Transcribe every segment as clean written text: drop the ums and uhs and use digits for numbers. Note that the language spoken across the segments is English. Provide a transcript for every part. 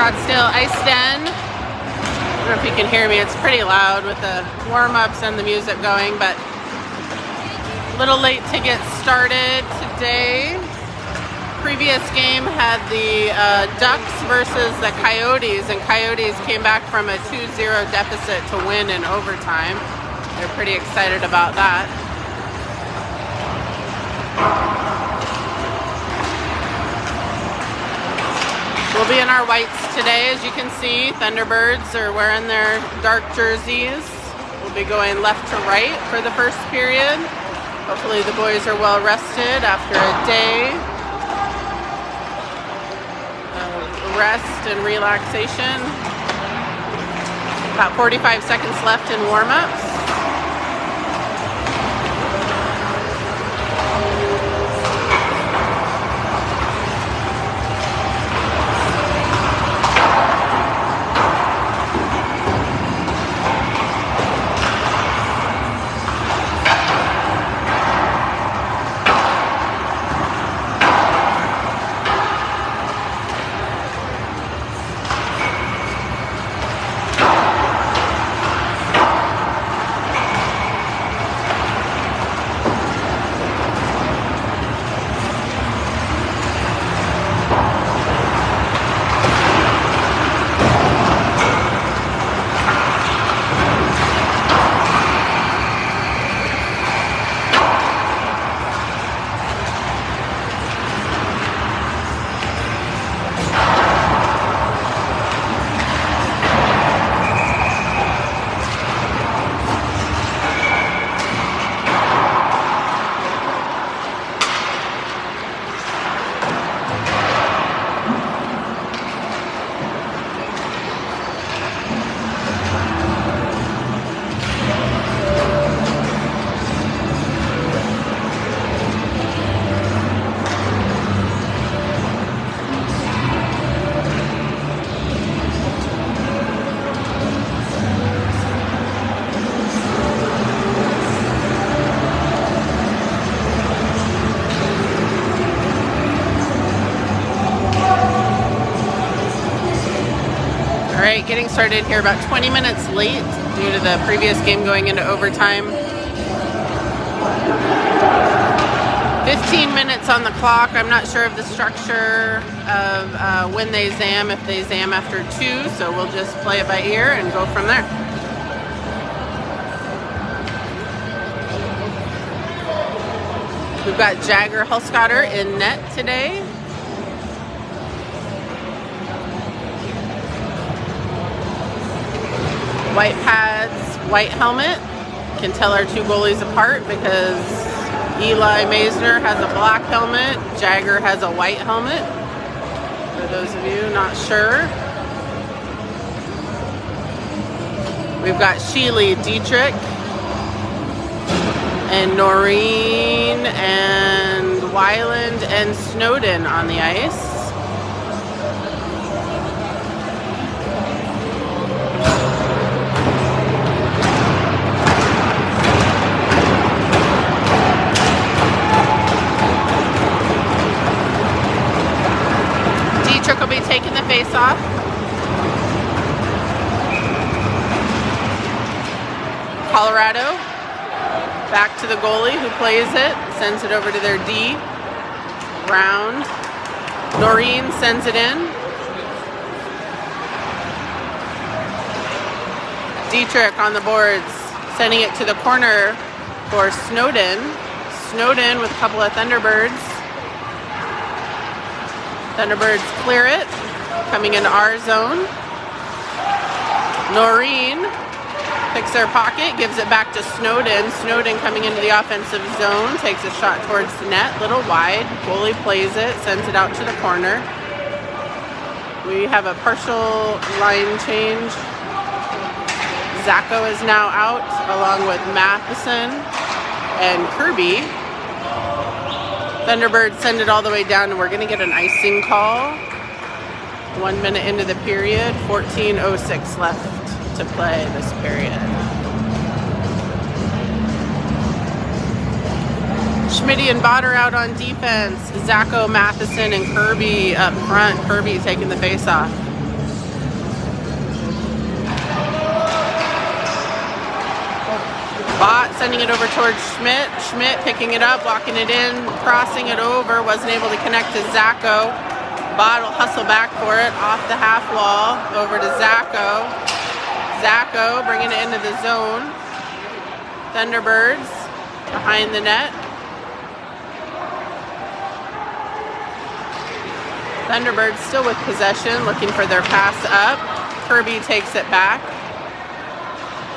Scottsdale Ice Den. I don't know if you can hear me, it's pretty loud with the warm-ups and the music going, but a little late to get started today. Previous game had the Ducks versus the Coyotes, and Coyotes came back from a 2-0 deficit to win in overtime. They're pretty excited about that. We'll be in our whites today. As you can see, ThunderBirds are wearing their dark jerseys. We'll be going left to right for the first period. Hopefully the boys are well rested after a day of rest and relaxation. About 45 seconds left in warm-ups. Alright, getting started here about 20 minutes late due to the previous game going into overtime. 15 minutes on the clock. I'm not sure of the structure of when they zam, if they zam after 2, so we'll just play it by ear and go from there. We've got Jagger Hulskatter in net today. White pads, white helmet. Can tell our two goalies apart because Eli Maisner has a black helmet, Jagger has a white helmet. For those of you not sure. We've got Sheely, Dietrich, and Noreen, and Weiland, and Snowden on the ice. Dietrich will be taking the face-off. Colorado, back to the goalie who plays it, sends it over to their D. Round. Noreen sends it in. Dietrich on the boards, sending it to the corner for Snowden. Snowden with a couple of ThunderBirds. ThunderBirds clear it, coming into our zone. Noreen picks their pocket, gives it back to Snowden. Snowden coming into the offensive zone, takes a shot towards the net, little wide. Goalie plays it, sends it out to the corner. We have a partial line change. Zacho is now out, along with Matheson and Kirby. ThunderBirds send it all the way down, and we're going to get an icing call. 1 minute into the period, 14:06 left to play this period. Schmitty and Botter out on defense. Zacho, Matheson, and Kirby up front. Kirby taking the face-off. Bot sending it over towards Schmidt. Schmidt picking it up, walking it in, crossing it over. Wasn't able to connect to Zacco. Bot will hustle back for it off the half wall over to Zacco. Zacco bringing it into the zone. Thunderbirds behind the net. Thunderbirds still with possession, looking for their pass up. Kirby takes it back.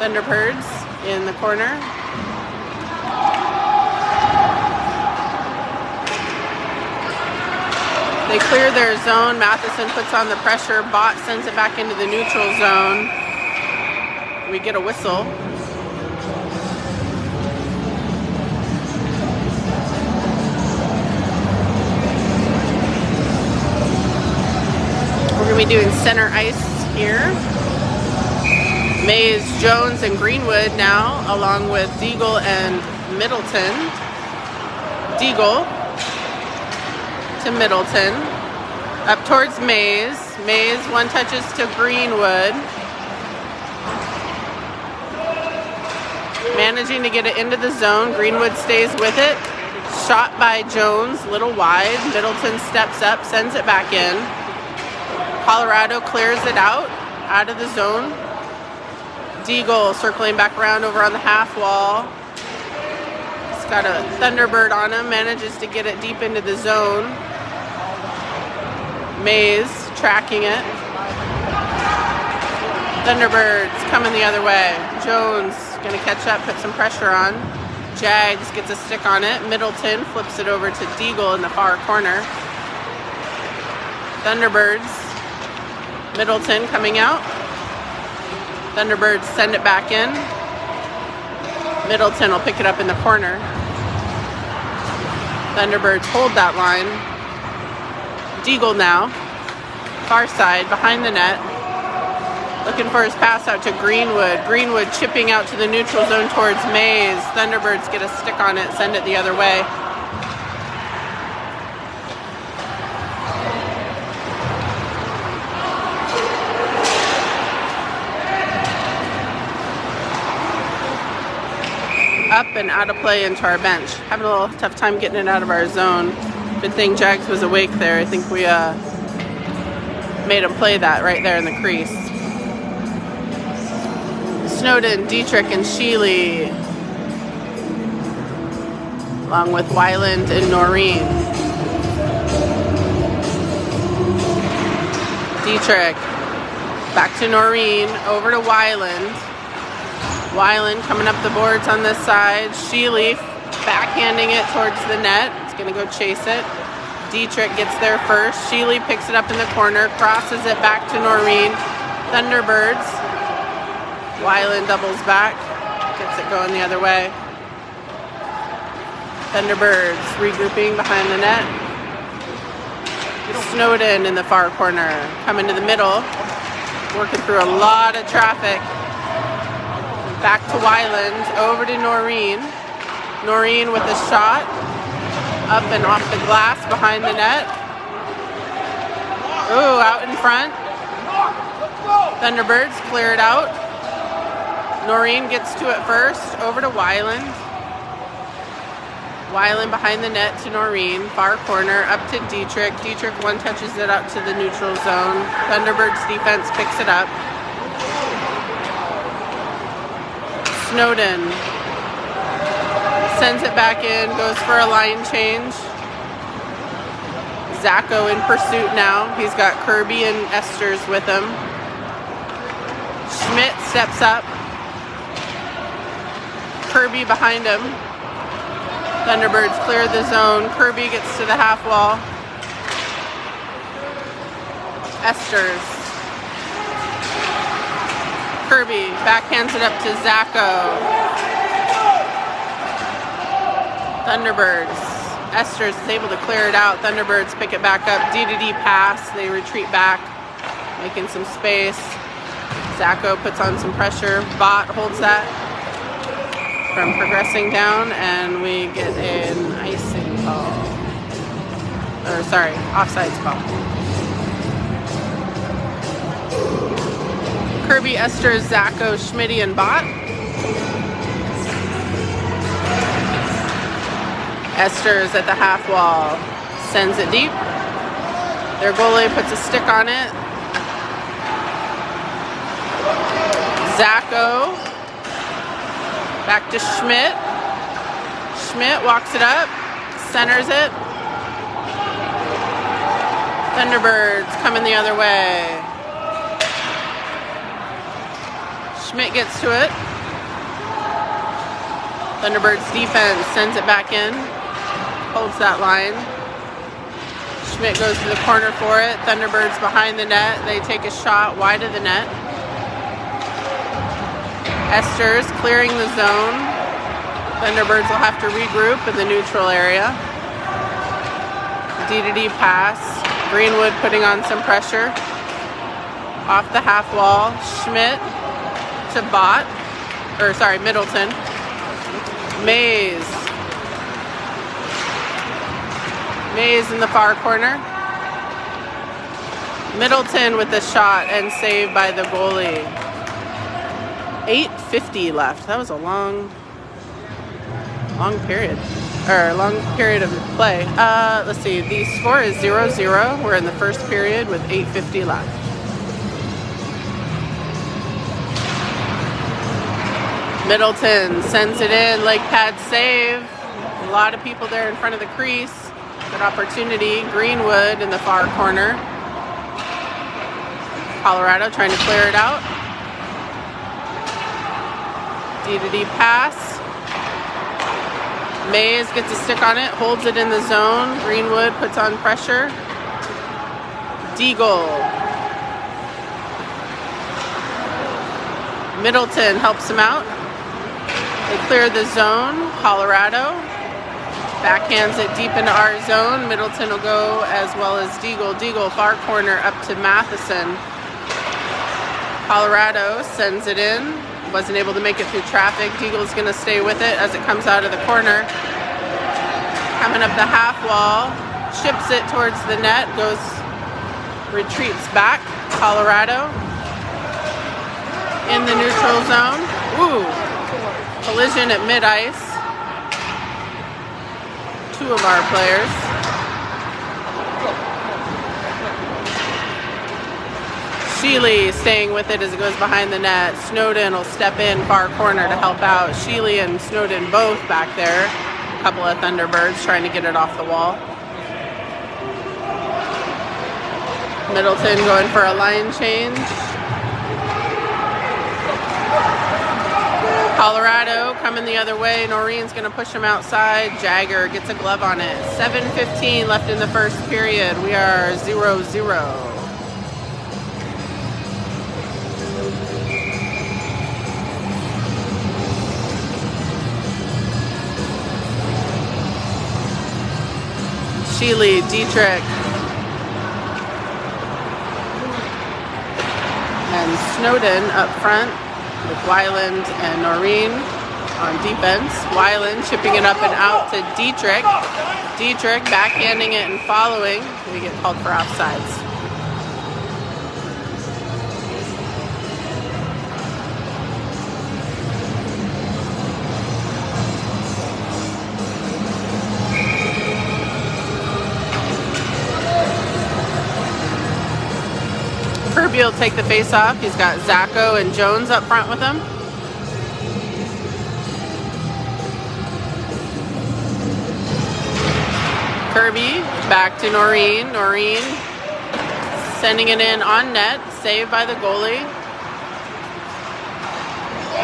Thunderbirds in the corner. They clear their zone. Matheson puts on the pressure. Bot sends it back into the neutral zone. We get a whistle. We're going to be doing center ice here. Mays, Jones, and Greenwood now, along with Deagle and Middleton. Deagle to Middleton. Up towards Mays. Mays, one touches to Greenwood. Managing to get it into the zone. Greenwood stays with it. Shot by Jones, little wide. Middleton steps up, sends it back in. Colorado clears it out of the zone. Deagle circling back around over on the half wall. He's got a Thunderbird on him, manages to get it deep into the zone. Mays tracking it. Thunderbirds coming the other way. Jones going to catch up, put some pressure on. Jags gets a stick on it. Middleton flips it over to Deagle in the far corner. Thunderbirds. Middleton coming out. Thunderbirds send it back in. Middleton will pick it up in the corner. Thunderbirds hold that line. Deagle now. Far side, behind the net. Looking for his pass out to Greenwood. Greenwood chipping out to the neutral zone towards Mays. Thunderbirds get a stick on it, send it the other way. Up and out of play into our bench. Having a little tough time getting it out of our zone. Good thing Jags was awake there. I think we made him play that right there in the crease. Snowden, Dietrich, and Sheely, along with Weiland and Noreen. Dietrich, back to Noreen, over to Weiland. Weiland coming up the boards on this side. Sheely backhanding it towards the net. It's going to go chase it. Dietrich gets there first. Sheely picks it up in the corner, crosses it back to Noreen. Thunderbirds. Weiland doubles back, gets it going the other way. Thunderbirds regrouping behind the net. Snowden in the far corner, coming to the middle, working through a lot of traffic. Back to Weiland, over to Noreen. Noreen with a shot, up and off the glass behind the net. Ooh, out in front. Thunderbirds clear it out. Noreen gets to it first, over to Weiland. Weiland behind the net to Noreen, far corner, up to Dietrich. Dietrich one touches it out to the neutral zone. Thunderbirds defense picks it up. Snowden sends it back in, goes for a line change. Zacco in pursuit now. He's got Kirby and Esters with him. Schmidt steps up. Kirby behind him. Thunderbirds clear the zone. Kirby gets to the half wall. Esters. Kirby backhands it up to Zacco. Thunderbirds. Esters is able to clear it out. Thunderbirds pick it back up. D-to-D pass. They retreat back, making some space. Zacco puts on some pressure. Bot holds that from progressing down, and we get an icing call. Or sorry, offsides call. Kirby, Esters, Zacco, Schmitty, and Bot. Esther's at the half wall, sends it deep. Their goalie puts a stick on it. Zacco, back to Schmidt. Schmidt walks it up, centers it. ThunderBirds coming the other way. Schmidt gets to it. ThunderBirds defense sends it back in, holds that line. Schmidt goes to the corner for it. ThunderBirds behind the net. They take a shot wide of the net. Esther's clearing the zone. ThunderBirds will have to regroup in the neutral area. D-to-D pass. Greenwood putting on some pressure. Off the half wall. Schmidt to Middleton. Mays in the far corner. Middleton with the shot and saved by the goalie. 8:50 left. That was a long period. Or long period of play. Let's see. The score is 0-0. We're in the first period with 8:50 left. Middleton sends it in, leg pad save. A lot of people there in front of the crease. Good opportunity. Greenwood in the far corner. Colorado trying to clear it out. D-to-D pass. Mays gets a stick on it, holds it in the zone. Greenwood puts on pressure. D-goal. Middleton helps him out. They clear the zone. Colorado backhands it deep into our zone. Middleton will go as well as Deagle. Deagle far corner up to Matheson. Colorado sends it in. Wasn't able to make it through traffic. Deagle's going to stay with it as it comes out of the corner. Coming up the half wall. Chips it towards the net. Retreats back. Colorado in the neutral zone. Ooh. Collision at mid-ice. Two of our players. Sheely staying with it as it goes behind the net. Snowden will step in far corner to help out. Sheely and Snowden both back there. A couple of ThunderBirds trying to get it off the wall. Middleton going for a line change. Colorado coming the other way. Noreen's going to push him outside. Jagger gets a glove on it. 7:15 left in the first period. We are 0-0. Sheely, Dietrich, and Snowden up front with Weiland and Noreen on defense. Weiland chipping it up and out to Dietrich. Dietrich backhanding it and following. We get called for offsides. Kirby will take the face off. He's got Zacco and Jones up front with him. Kirby back to Noreen. Noreen sending it in on net. Saved by the goalie.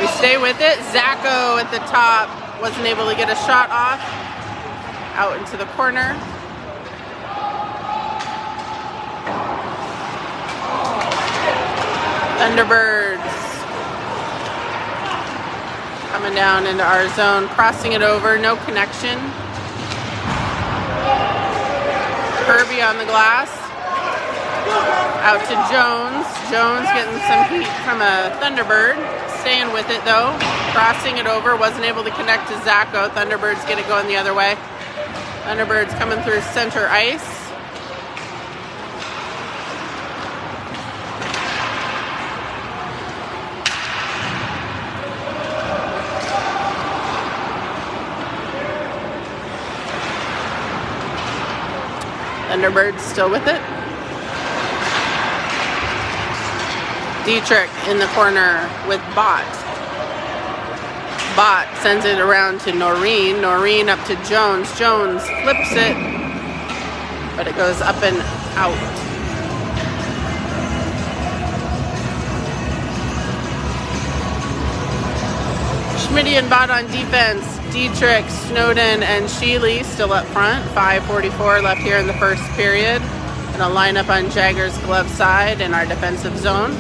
We stay with it. Zacco at the top. Wasn't able to get a shot off. Out into the corner. ThunderBirds coming down into our zone, crossing it over, no connection. Kirby on the glass, out to Jones. Jones getting some heat from a ThunderBird, staying with it though, crossing it over, wasn't able to connect to Zacco. ThunderBirds get it going the other way. ThunderBirds coming through center ice. Thunderbird's still with it. Dietrich in the corner with Bot. Bot sends it around to Noreen. Noreen up to Jones. Jones flips it, but it goes up and out. Schmitty and Bot on defense. Dietrich, Snowden, and Sheely still up front. 5:44 left here in the first period. Gonna line up on Jagger's glove side in our defensive zone.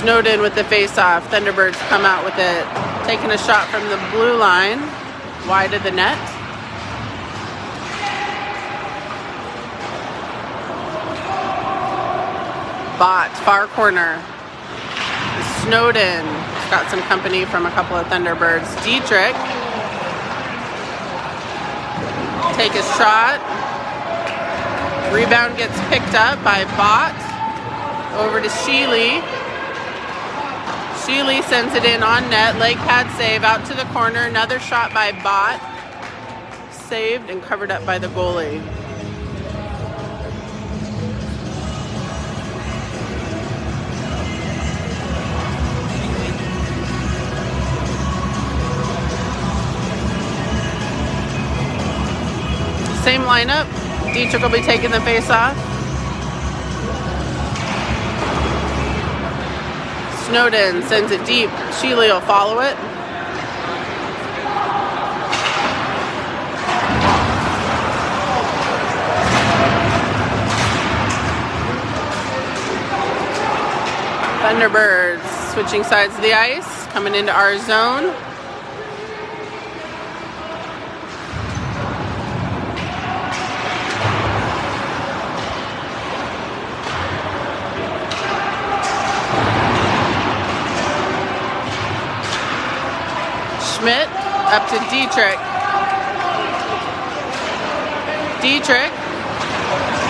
Snowden with the face-off. Thunderbirds come out with it. Taking a shot from the blue line. Wide of the net. Bot, far corner. Snowden got some company from a couple of Thunderbirds. Dietrich. Take a shot. Rebound gets picked up by Bot. Over to Sheely. Sheely sends it in on net. Leg pad save out to the corner. Another shot by Bot. Saved and covered up by the goalie. Same lineup. Dietrich will be taking the face off. Snowden sends it deep. Sheely will follow it. Thunderbirds switching sides of the ice, coming into our zone. Schmidt up to Dietrich. Dietrich.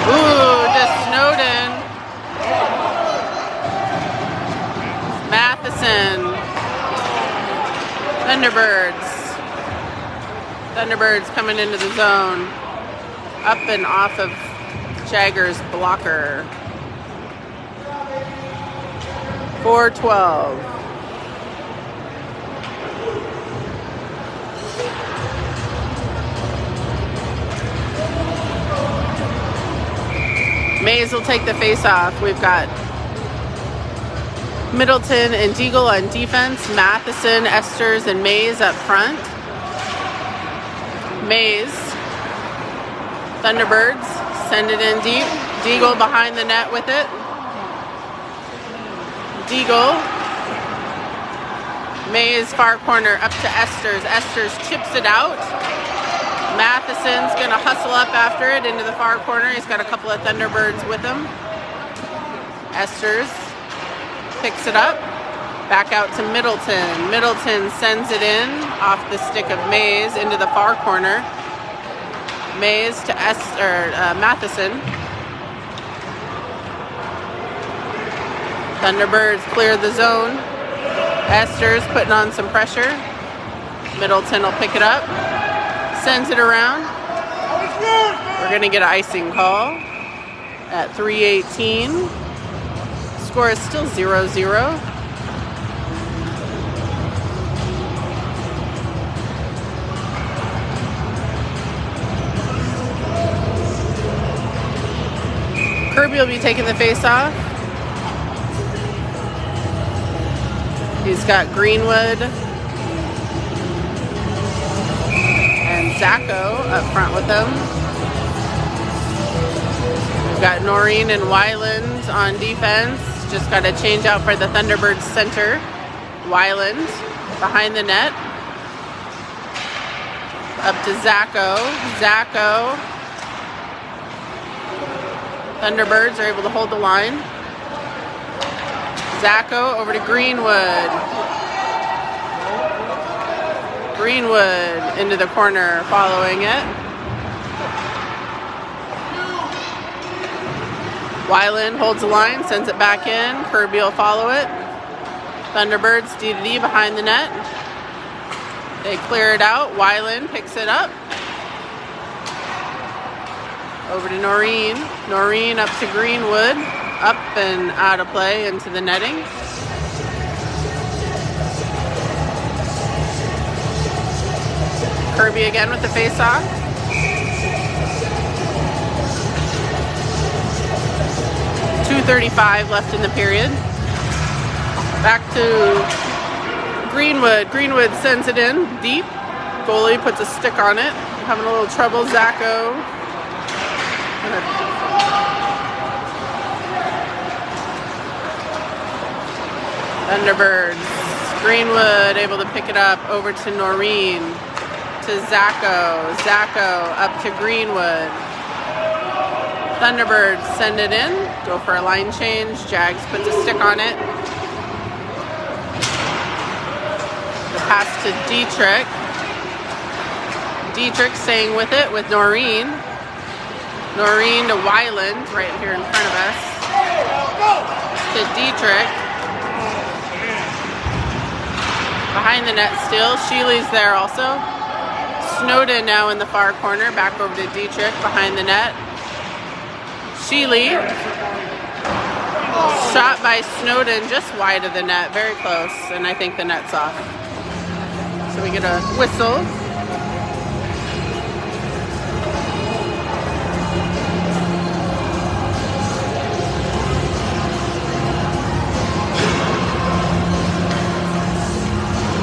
Ooh, to Snowden. Matheson. Thunderbirds. Thunderbirds coming into the zone. Up and off of Jagger's blocker. 4:12. Mays will take the face off. We've got Middleton and Deagle on defense. Matheson, Esters, and Mays up front. Mays. Thunderbirds send it in deep. Deagle behind the net with it. Deagle. Mays far corner up to Esters. Esters chips it out. Matheson's going to hustle up after it into the far corner. He's got a couple of Thunderbirds with him. Esters picks it up. Back out to Middleton. Middleton sends it in off the stick of Mays into the far corner. Mays to Matheson. Thunderbirds clear the zone. Esters putting on some pressure. Middleton will pick it up. Sends it around. We're going to get an icing call at 3:18. Score is still 0-0. Kirby will be taking the face off. He's got Greenwood and Zacco up front with them. We've got Noreen and Weiland on defense. Just got to change out for the Thunderbirds center. Weiland behind the net. Up to Zacco. Zacco. Thunderbirds are able to hold the line. Zacco over to Greenwood. Greenwood into the corner, following it. Weiland holds the line, sends it back in. Kirby will follow it. Thunderbirds D to D behind the net. They clear it out. Weiland picks it up. Over to Noreen. Noreen up to Greenwood. Up and out of play into the netting. Kirby again with the face-off. .235 left in the period. Back to Greenwood. Greenwood sends it in deep. Goalie puts a stick on it. Having a little trouble. Zacho. ThunderBirds. Greenwood able to pick it up over to Noreen. To Zacho. Zacho up to Greenwood. ThunderBirds send it in. Go for a line change. Jags puts a stick on it. The pass to Dietrich. Dietrich staying with it with Noreen. Noreen to Weiland right here in front of us. To Dietrich. Behind the net still. Sheely's there also. Snowden now in the far corner. Back over to Dietrich behind the net. Sheely. Shot by Snowden just wide of the net. Very close. And I think the net's off. So we get a whistle.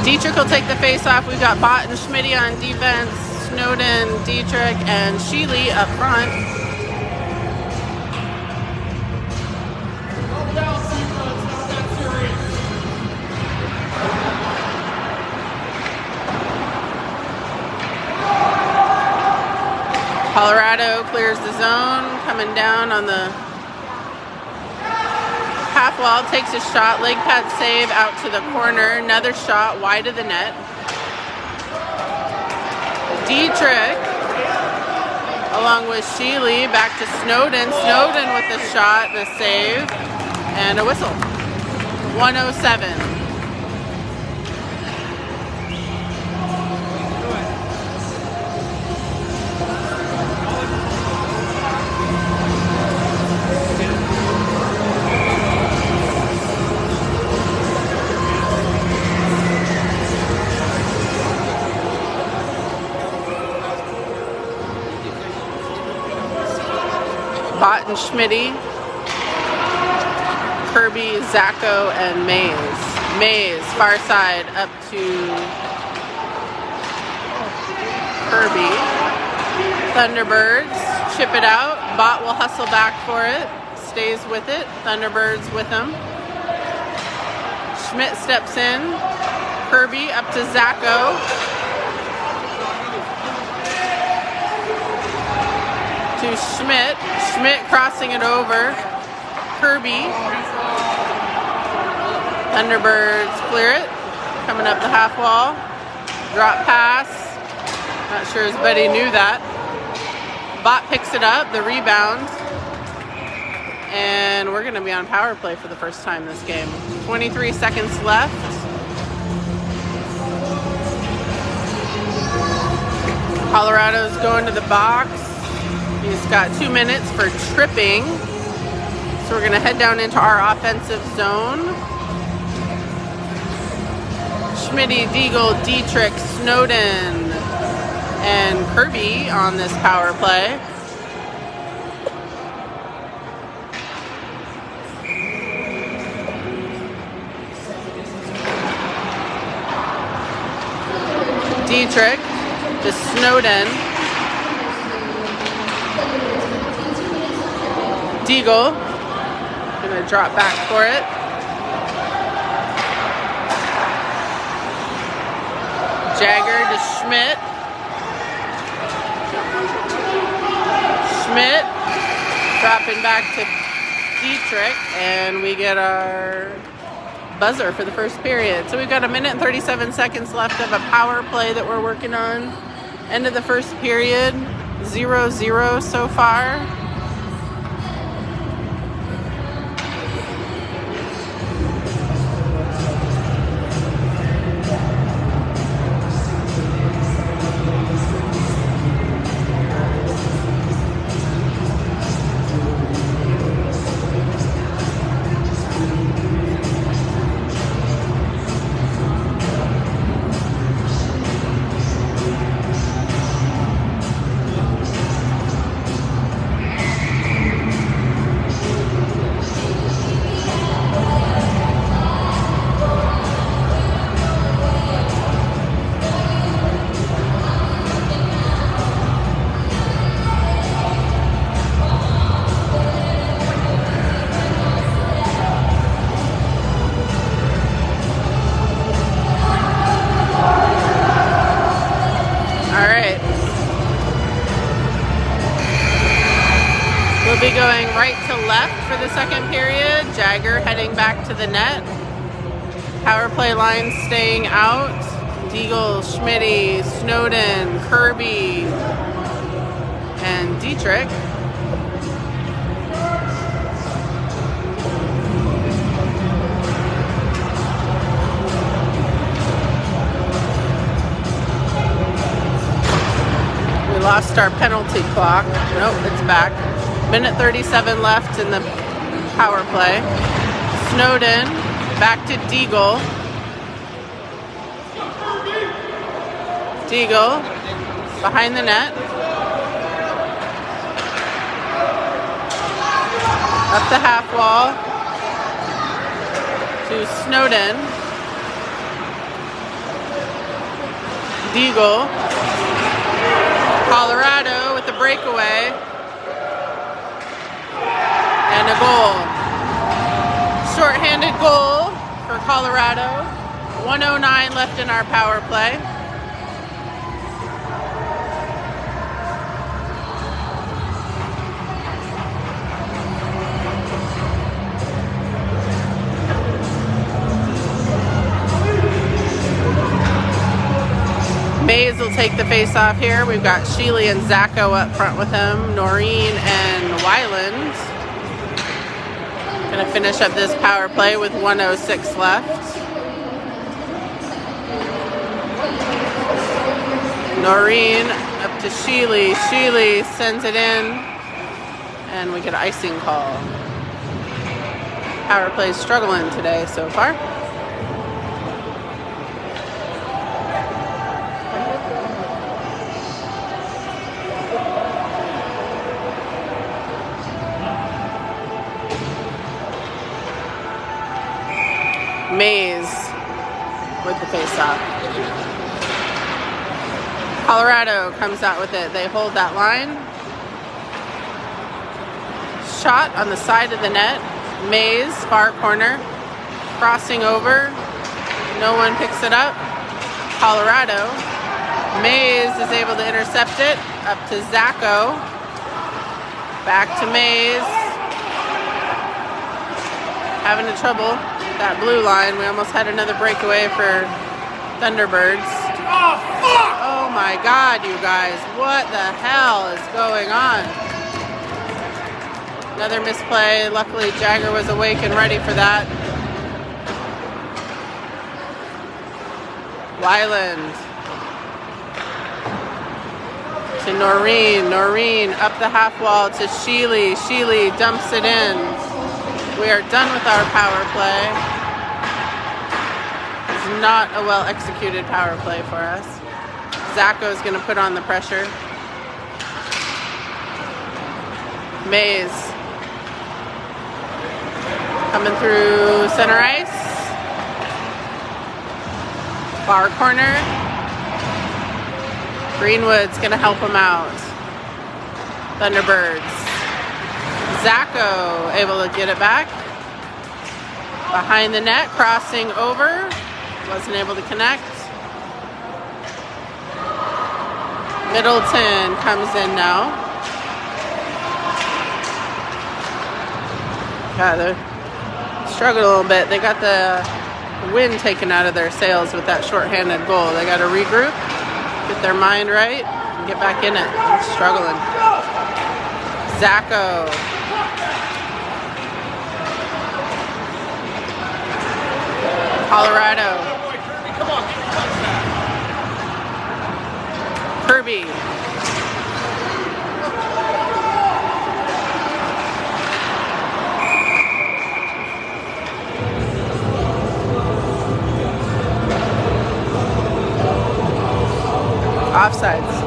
Dietrich will take the face-off. We've got Bott and Schmitty on defense. Snowden, Dietrich, and Sheely up front. Colorado clears the zone. Coming down on the half wall, takes a shot, leg pad save out to the corner, another shot wide of the net. Dietrich along with Sheely back to Snowden. Snowden with the shot and a save and a whistle. 1:07. Bott and Schmitty, Kirby, Zacho, and Mays. Mays, far side, up to Kirby. ThunderBirds, chip it out. Bott will hustle back for it, stays with it. ThunderBirds with him. Schmidt steps in. Kirby up to Zacho. To Schmidt. Schmidt crossing it over. Kirby. ThunderBirds clear it. Coming up the half wall. Drop pass. Not sure his buddy knew that. Bott picks it up. The rebound. And we're going to be on power play for the first time this game. 23 seconds left. Colorado's going to the box. He's got 2 minutes for tripping. So we're going to head down into our offensive zone. Schmitty, Deagle, Dietrich, Snowden, and Kirby on this power play. Dietrich to Snowden. Deagle, gonna drop back for it. Jagger to Schmidt. Schmidt dropping back to Dietrich, and we get our buzzer for the first period. So we've got 1 minute and 37 seconds left of a power play that we're working on. End of the first period, 0-0 so far. second period. Jagger heading back to the net. Power play line staying out. Deagle, Schmitty, Snowden, Kirby, and Dietrich. We lost our penalty clock. Nope, it's back. Minute 37 left in the power play. Snowden back to Deagle. Deagle behind the net. Up the half wall to Snowden. Deagle. Colorado with the breakaway. And a goal. Short-handed goal for Colorado. 1:09 left in our power play. Mays will take the face off here. We've got Sheely and Zacco up front with him. Noreen and Weiland. Gonna finish up this power play with 1:06 left. Noreen up to Sheely. Sheely sends it in. And we get an icing call. Power play struggling today so far. Mays with the face-off. Colorado comes out with it. They hold that line. Shot on the side of the net. Mays, far corner. Crossing over. No one picks it up. Colorado. Mays is able to intercept it. Up to Zacco. Back to Mays. Having a trouble. That blue line. We almost had another breakaway for ThunderBirds. Oh, fuck! Oh my God, you guys. What the hell is going on? Another misplay. Luckily, Jagger was awake and ready for that. Weiland. To Noreen. Noreen up the half wall to Sheely. Sheely dumps it in. We are done with our power play. It's not a well-executed power play for us. Zacco is going to put on the pressure. Mays. Coming through center ice. Far corner. Greenwood's going to help him out. ThunderBirds. Zacco able to get it back. Behind the net, crossing over. Wasn't able to connect. Middleton comes in now. God, they're struggling a little bit. They got the wind taken out of their sails with that shorthanded goal. They got to regroup, get their mind right, and get back in it. They're struggling. Zacco. Colorado. Kirby. Offsides.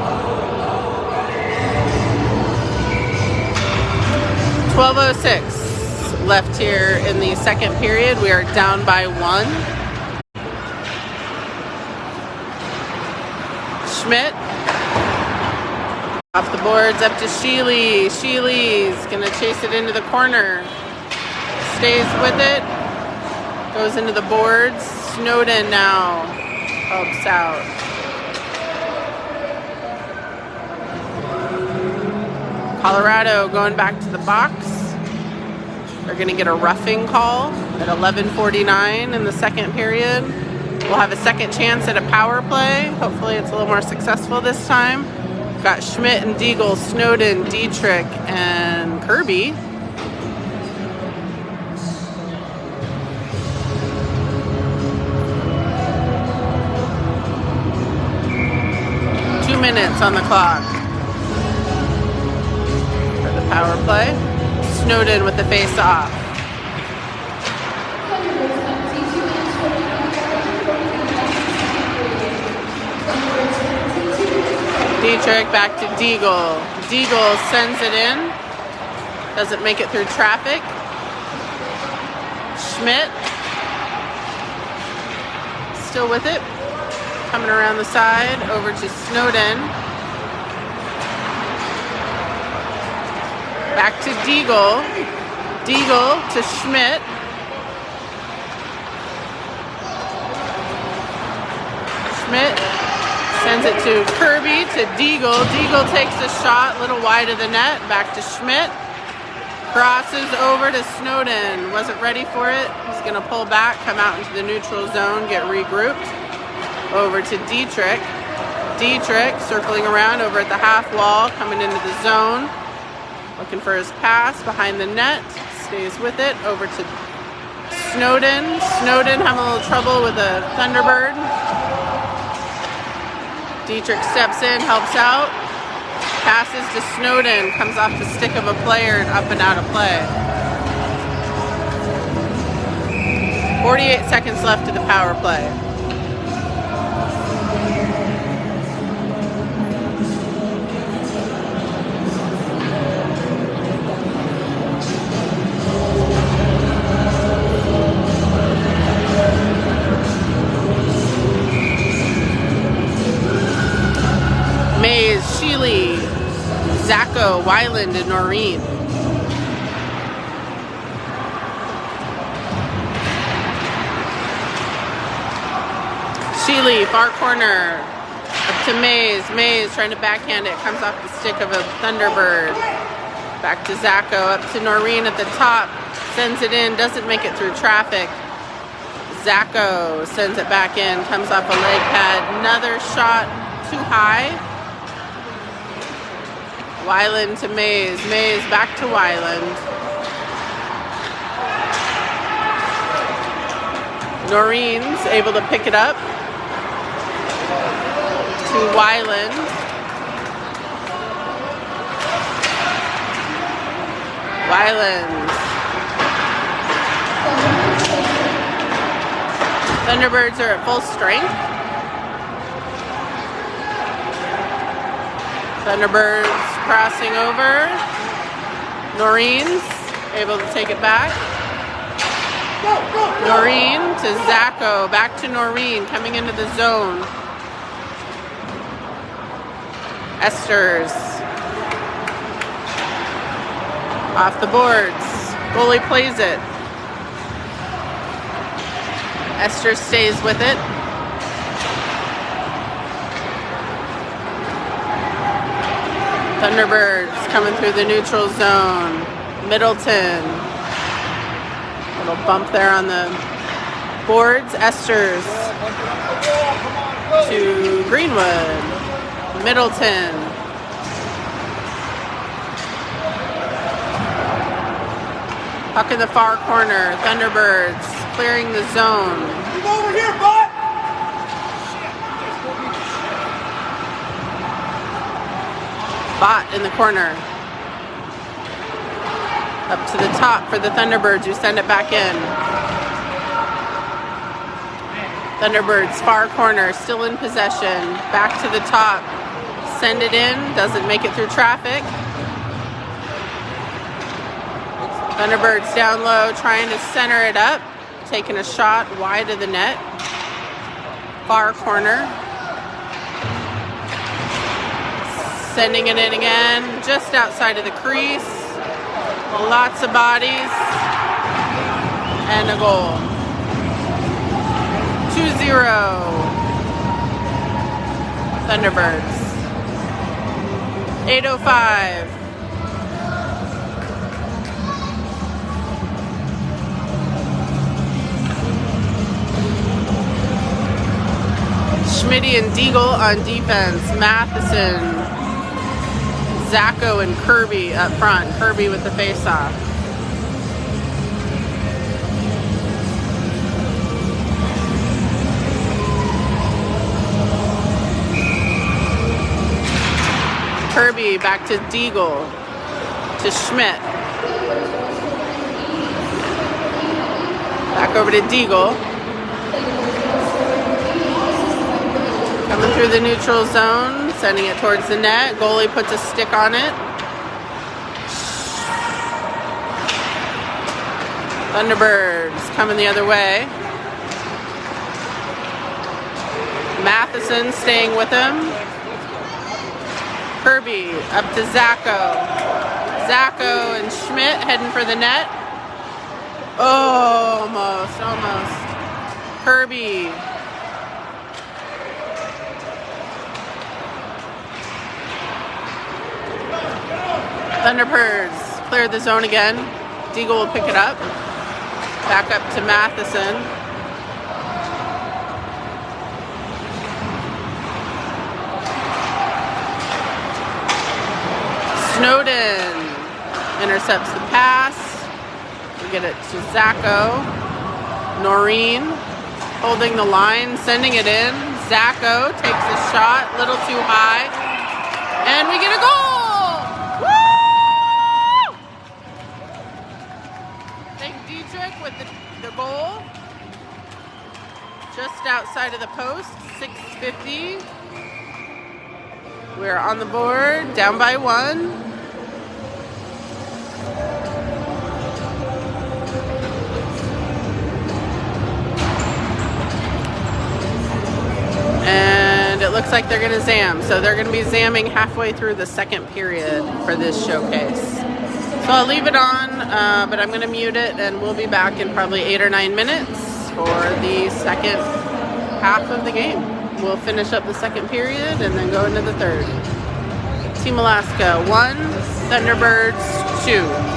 12:06 left here in the second period. We are down by 1. Schmidt. Off the boards up to Sheely. Sheely's gonna chase it into the corner. Stays with it. Goes into the boards. Snowden now helps out. Colorado going back to the box. They're going to get a roughing call at 11:49 in the second period. We'll have a second chance at a power play. Hopefully it's a little more successful this time. We've got Schmidt and Deagle, Snowden, Dietrich, and Kirby. Minutes on the clock for the power play. Snowden with the face off. Dietrich back to Deagle. Deagle sends it in. Doesn't make it through traffic. Schmidt still with it. Coming around the side, over to Snowden. Back to Deagle. Deagle to Schmidt. Schmidt sends it to Kirby to Deagle. Deagle takes a shot, a little wide of the net. Back to Schmidt. Crosses over to Snowden. Wasn't ready for it. He's going to pull back, come out into the neutral zone, get regrouped. Over to Dietrich. Dietrich circling around over at the half wall, coming into the zone. Looking for his pass behind the net. Stays with it. Over to Snowden. Snowden having a little trouble with a Thunderbird. Dietrich steps in, helps out. Passes to Snowden. Comes off the stick of a player and up and out of play. 48 seconds left of the power play. Mays, Sheely, Zacco, Weiland, and Noreen. Sheely, far corner. Up to Mays. Mays trying to backhand it. Comes off the stick of a Thunderbird. Back to Zacco. Up to Noreen at the top. Sends it in. Doesn't make it through traffic. Zacco sends it back in. Comes off a leg pad. Another shot too high. Weiland to Mays. Mays back to Weiland. Noreen's able to pick it up. To Weiland. Weiland. Thunderbirds are at full strength. Thunderbirds crossing over. Noreen's able to take it back. Noreen to Zacco. Back to Noreen coming into the zone. Esters. Off the boards. Goalie plays it. Esther stays with it. Thunderbirds coming through the neutral zone. Middleton. Little bump there on the boards. Esters to Greenwood. Middleton. Puck in the far corner. Thunderbirds clearing the zone. Come over here, bud! Bot in the corner. Up to the top for the Thunderbirds who send it back in. Thunderbirds far corner, still in possession. Back to the top. Send it in, doesn't make it through traffic. Thunderbirds down low, trying to center it up. Taking a shot wide of the net. Far corner. Sending it in again, just outside of the crease. Lots of bodies. And a goal. 2-0. Thunderbirds. 8:05. Schmitty and Deagle on defense. Matheson, Zacho, and Kirby up front. Kirby with the face-off. Kirby back to Deagle, to Schmidt. Back over to Deagle. Coming through the neutral zone, sending it towards the net. Goalie puts a stick on it. ThunderBirds coming the other way. Matheson staying with him. Kirby up to Zacho. Zacho and Schmidt heading for the net. Oh, almost. Kirby. ThunderBirds clear the zone again. Deagle will pick it up. Back up to Matheson. Snowden intercepts the pass. We get it to Zacho. Noreen holding the line, sending it in. Zacho takes a shot, a little too high. And we get a goal! Woo! Thank Dietrich with the goal. Just outside of the post, 6:50. We're on the board, down by 1. And it looks like they're going to zam. So they're going to be zamming halfway through the second period for this showcase. So I'll leave it on, but I'm going to mute it, and we'll be back in probably 8 or 9 minutes for the second half of the game. We'll finish up the second period and then go into the third. Team Alaska 1, ThunderBirds 2.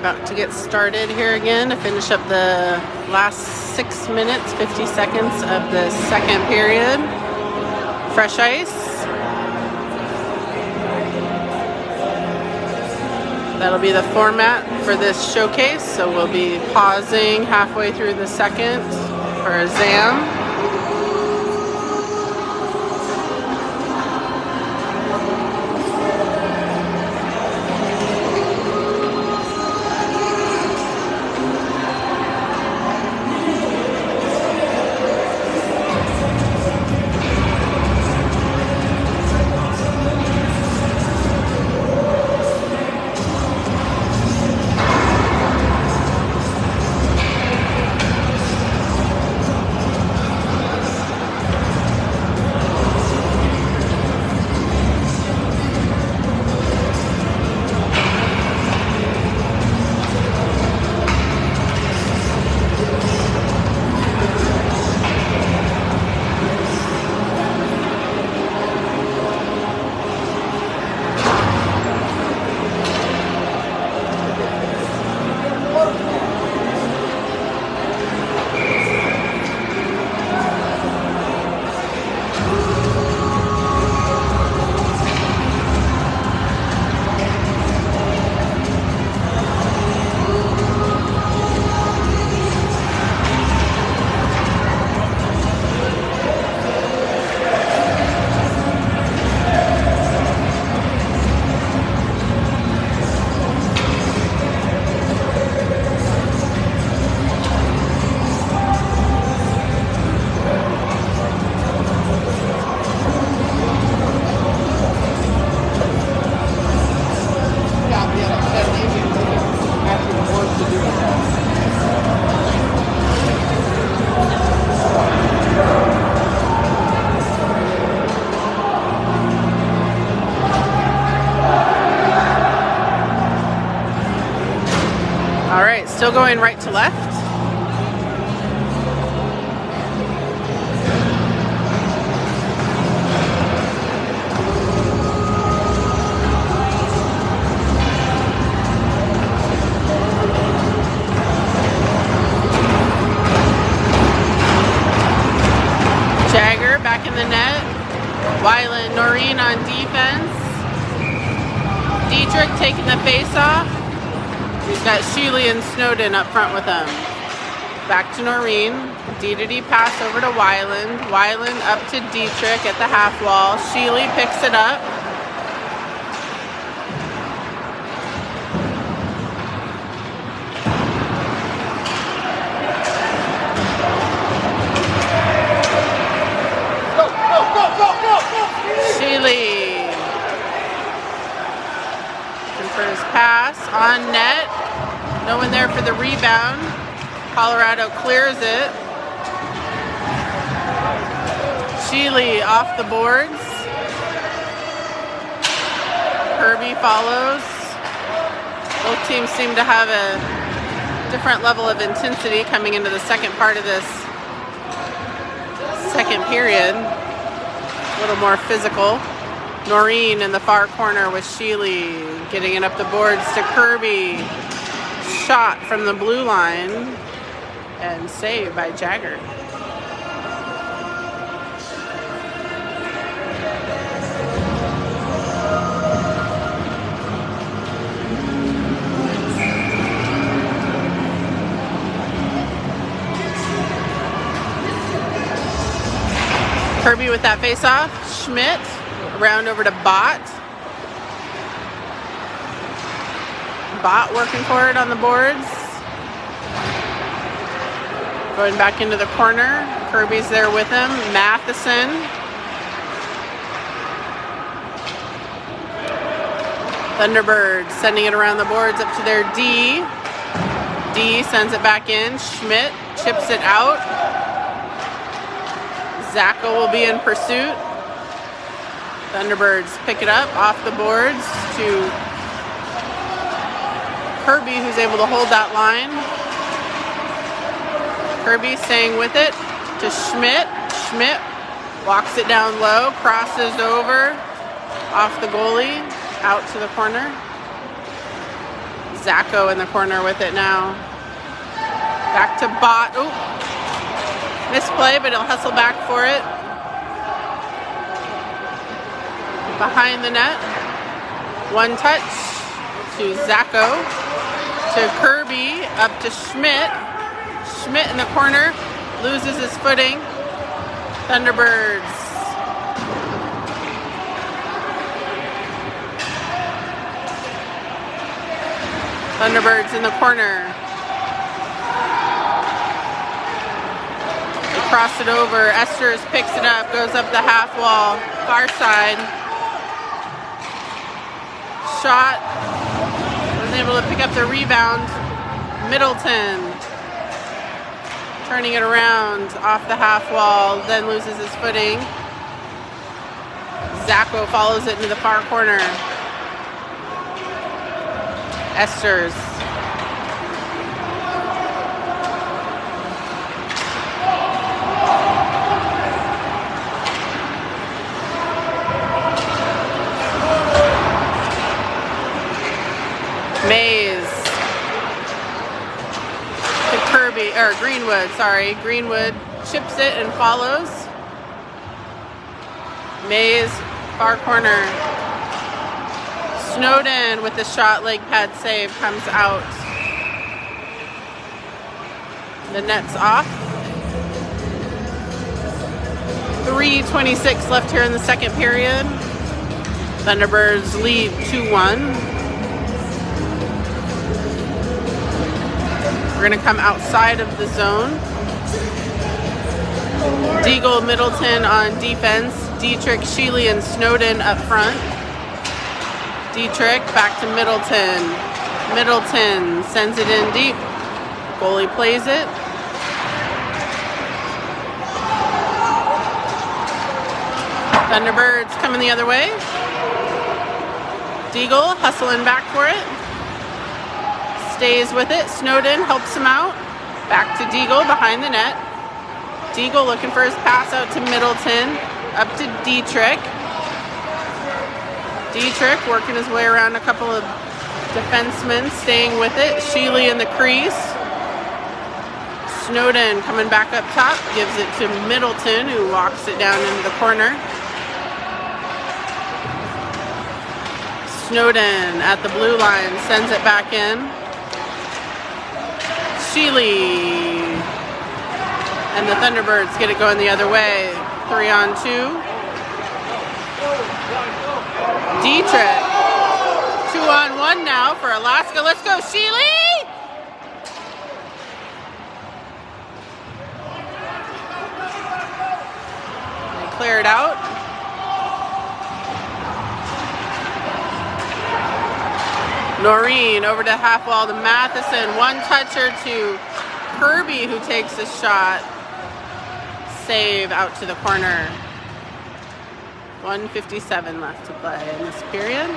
About to get started here again to finish up the last 6 minutes, 50 seconds of the second period. Fresh ice. That'll be the format for this showcase, so we'll be pausing halfway through the second for a ZAM. All right, still going right to left. Jagger back in the net. Weiland, Noreen on defense. Dietrich taking the face off. We've got Sheely and Snowden up front with them. Back to Noreen. D pass over to Weiland. Weiland up to Dietrich at the half wall. Sheely picks it up. Sheely. Looking for his pass on net. No one there for the rebound. Colorado clears it. Sheely off the boards. Kirby follows. Both teams seem to have a different level of intensity coming into the second part of this second period. A little more physical. Noreen in the far corner with Sheely getting it up the boards to Kirby. Shot from the blue line and saved by Jagger. Kirby with that face-off. Schmidt around over to Bott. Bott working for it on the boards. Going back into the corner. Kirby's there with him. Matheson. ThunderBirds sending it around the boards up to their D. D sends it back in. Schmidt chips it out. Zacco will be in pursuit. ThunderBirds pick it up off the boards to Kirby, who's able to hold that line. Kirby staying with it to Schmidt. Schmidt walks it down low, crosses over, off the goalie, out to the corner. Zacco in the corner with it now. Back to Bot. Ooh. Misplay, but he'll hustle back for it. Behind the net. One touch to Zacco. To Kirby. Up to Schmidt. Schmidt in the corner. Loses his footing. Thunderbirds. Thunderbirds in the corner. They cross it over. Esters picks it up, goes up the half wall, far side. Shot. Wasn't able to pick up the rebound. Middleton. Turning it around off the half wall, then loses his footing. Zacco follows it into the far corner. Esters. Mays. To Kirby, or Greenwood, sorry. Greenwood chips it and follows. Mays, far corner. Snowden with the shot, leg pad save, comes out. The net's off. 3:26 left here in the second period. Thunderbirds lead 2-1. We're going to come outside of the zone. Deagle, Middleton on defense. Dietrich, Sheely, and Snowden up front. Dietrich back to Middleton. Middleton sends it in deep. Goalie plays it. Thunderbirds coming the other way. Deagle hustling back for it. Stays with it. Snowden helps him out. Back to Deagle behind the net. Deagle looking for his pass out to Middleton. Up to Dietrich. Dietrich working his way around a couple of defensemen, staying with it. Sheely in the crease. Snowden coming back up top, gives it to Middleton, who walks it down into the corner. Snowden at the blue line, sends it back in. Sheely. And the Thunderbirds get it going the other way. 3-on-2. Dietrich. 2-on-1 now for Alaska. Let's go, Sheely! They clear it out. Noreen over to half wall to Matheson. One toucher to Kirby, who takes a shot. Save out to the corner. 1:57 left to play in this period.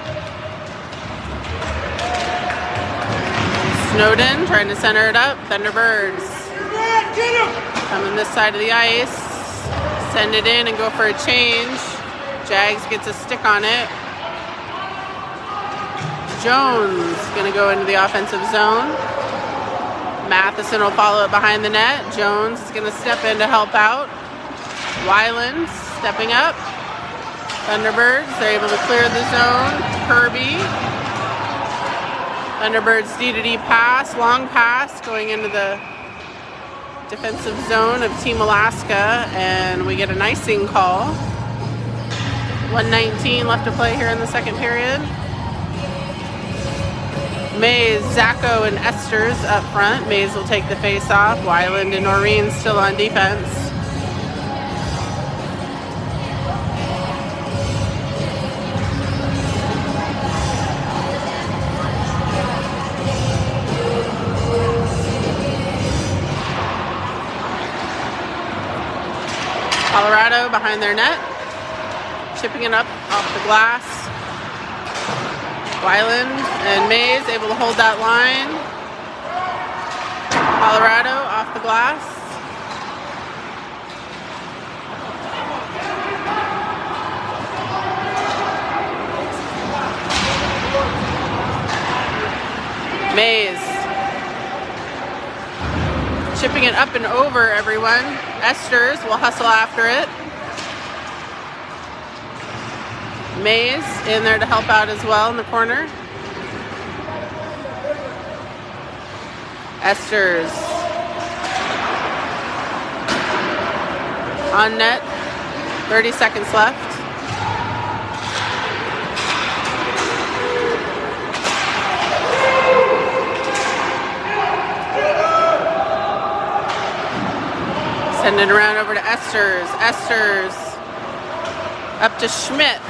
Snowden trying to center it up. Thunderbirds coming this side of the ice. Send it in and go for a change. Jags gets a stick on it. Jones going to go into the offensive zone. Matheson will follow it behind the net. Jones is going to step in to help out. Weiland stepping up. Thunderbirds, they're able to clear the zone. Kirby. Thunderbirds D-to-D pass, long pass going into the defensive zone of Team Alaska, and we get an icing call. 1:19 left to play here in the second period. Mays, Zacco, and Esters up front. Mays will take the face off. Weiland and Noreen still on defense. Colorado behind their net. Chipping it up off the glass. Weiland and Mays able to hold that line. Colorado off the glass. Mays. Chipping it up and over, everyone. Esters will hustle after it. Mays in there to help out as well in the corner. Esters. On net. 30 seconds left. Send it around over to Esters. Esters up to Schmidt.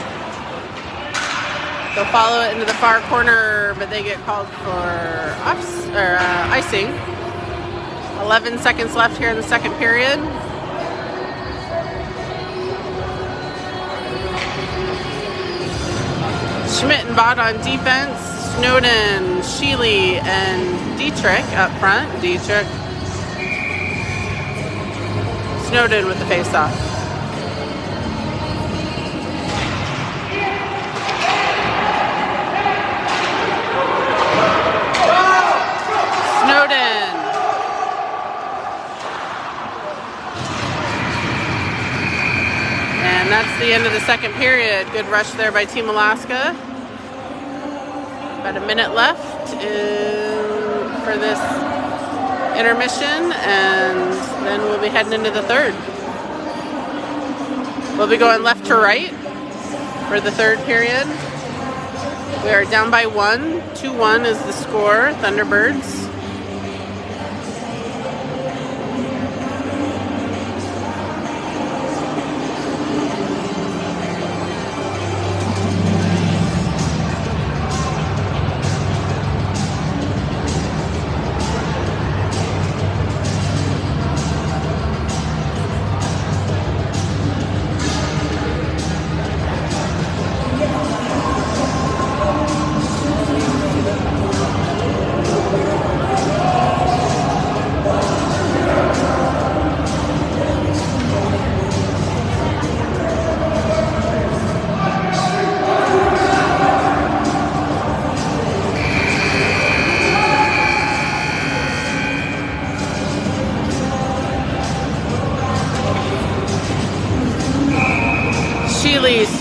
They'll follow it into the far corner, but they get called for icing. 11 seconds left here in the second period. Schmidt and Bott on defense. Snowden, Sheely, and Dietrich up front. Dietrich. Snowden with the face-off. Snowden. And that's the end of the second period. Good rush there by Team Alaska. About a minute left for this intermission, and then we'll be heading into the third. We'll be going left to right for the third period. We are down by 1. 2-1 is the score, Thunderbirds.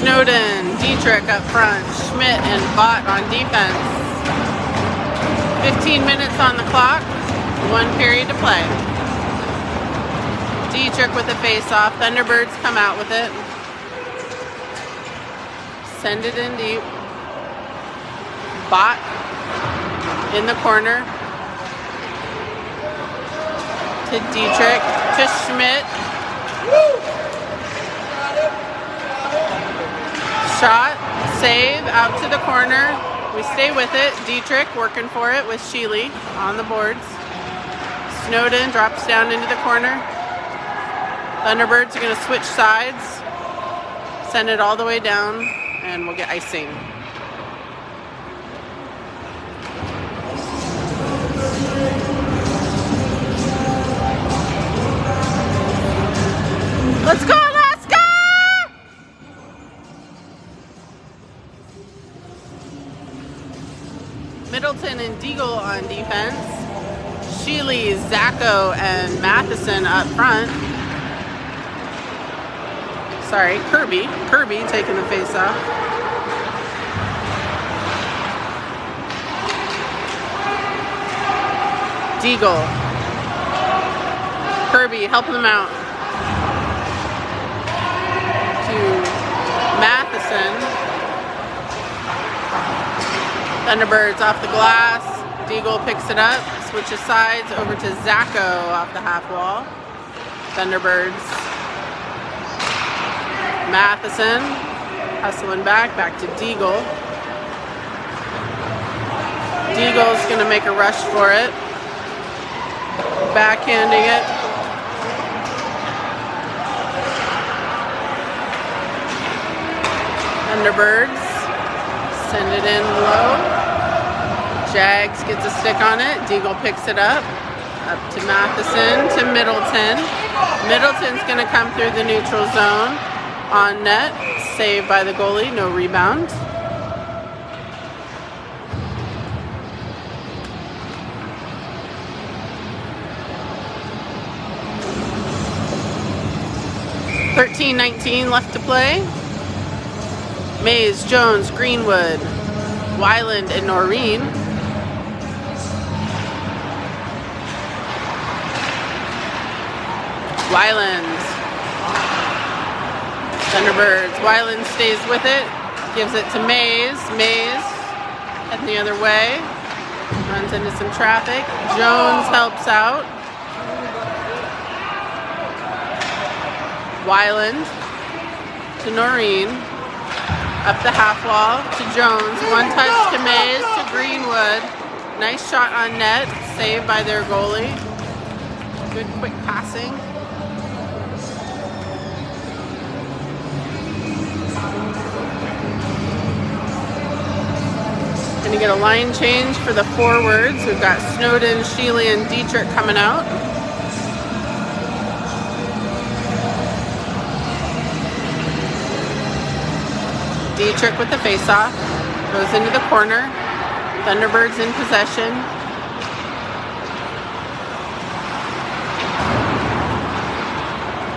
Snowden, Dietrich up front, Schmidt and Bott on defense. 15 minutes on the clock, 1 period to play. Dietrich with the face-off. Thunderbirds come out with it. Send it in deep. Bott in the corner. To Dietrich, to Schmidt. Shot, save, out to the corner. We stay with it. Dietrich working for it with Sheely on the boards. Snowden drops down into the corner. Thunderbirds are going to switch sides. Send it all the way down, and we'll get icing. Let's go! Middleton and Deagle on defense. Sheely, Zacco, and Matheson up front. Sorry, Kirby. Kirby taking the face off. Deagle. Kirby helping them out. To Matheson. Thunderbirds off the glass. Deagle picks it up, switches sides over to Zacco off the half wall. Thunderbirds. Matheson hustling back to Deagle. Deagle's going to make a rush for it. Backhanding it. Thunderbirds. Send it in low. Jags gets a stick on it. Deagle picks it up. Up to Matheson, to Middleton. Middleton's going to come through the neutral zone. On net. Saved by the goalie. No rebound. 13:19 left to play. Mays, Jones, Greenwood, Wyland, and Noreen. Wyland. ThunderBirds. Wyland stays with it. Gives it to Mays. Mays heading the other way. Runs into some traffic. Jones helps out. Wyland to Noreen. Up the half wall to Jones. One touch to Mays to Greenwood. Nice shot on net. Saved by their goalie. Good quick passing. Going to get a line change for the forwards. We've got Snowden, Sheely, and Dietrich coming out. Dietrich with the faceoff. Goes into the corner. ThunderBirds in possession.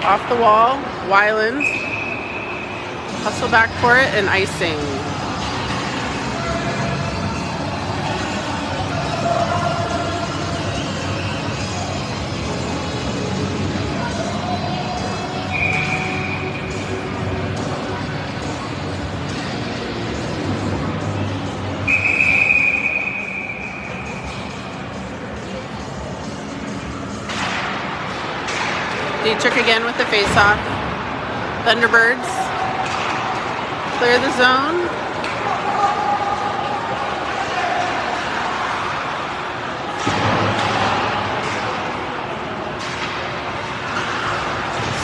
Off the wall. Wyland. Hustle back for it and icing. Dietrich again with the face-off. ThunderBirds clear the zone.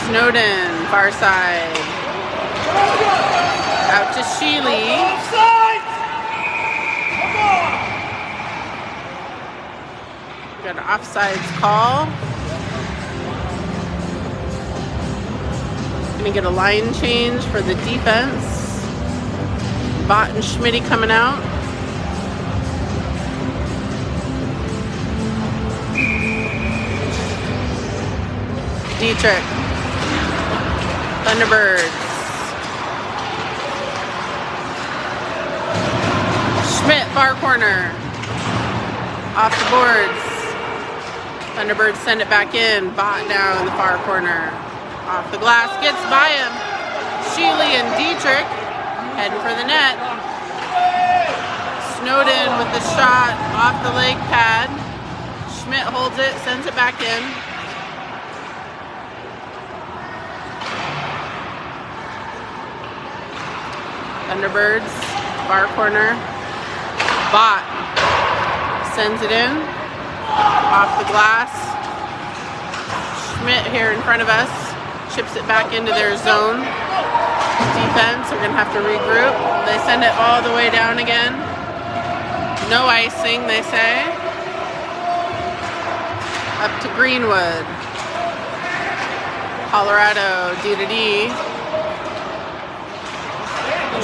Snowden, far side. Out to Sheely. Got an offsides call. Gonna get a line change for the defense. Bott and Schmitty coming out. Dietrich. ThunderBirds. Schmidt, far corner. Off the boards. ThunderBirds send it back in. Bott now in the far corner. Off the glass, gets by him. Sheely and Dietrich heading for the net. Snowden with the shot off the leg pad. Schmidt holds it, sends it back in. ThunderBirds, far corner. Bott sends it in. Off the glass. Schmidt here in front of us. Chips it back into their zone. Defense, we're going to have to regroup. They send it all the way down again. No icing, they say. Up to Greenwood. Colorado, D-to-D.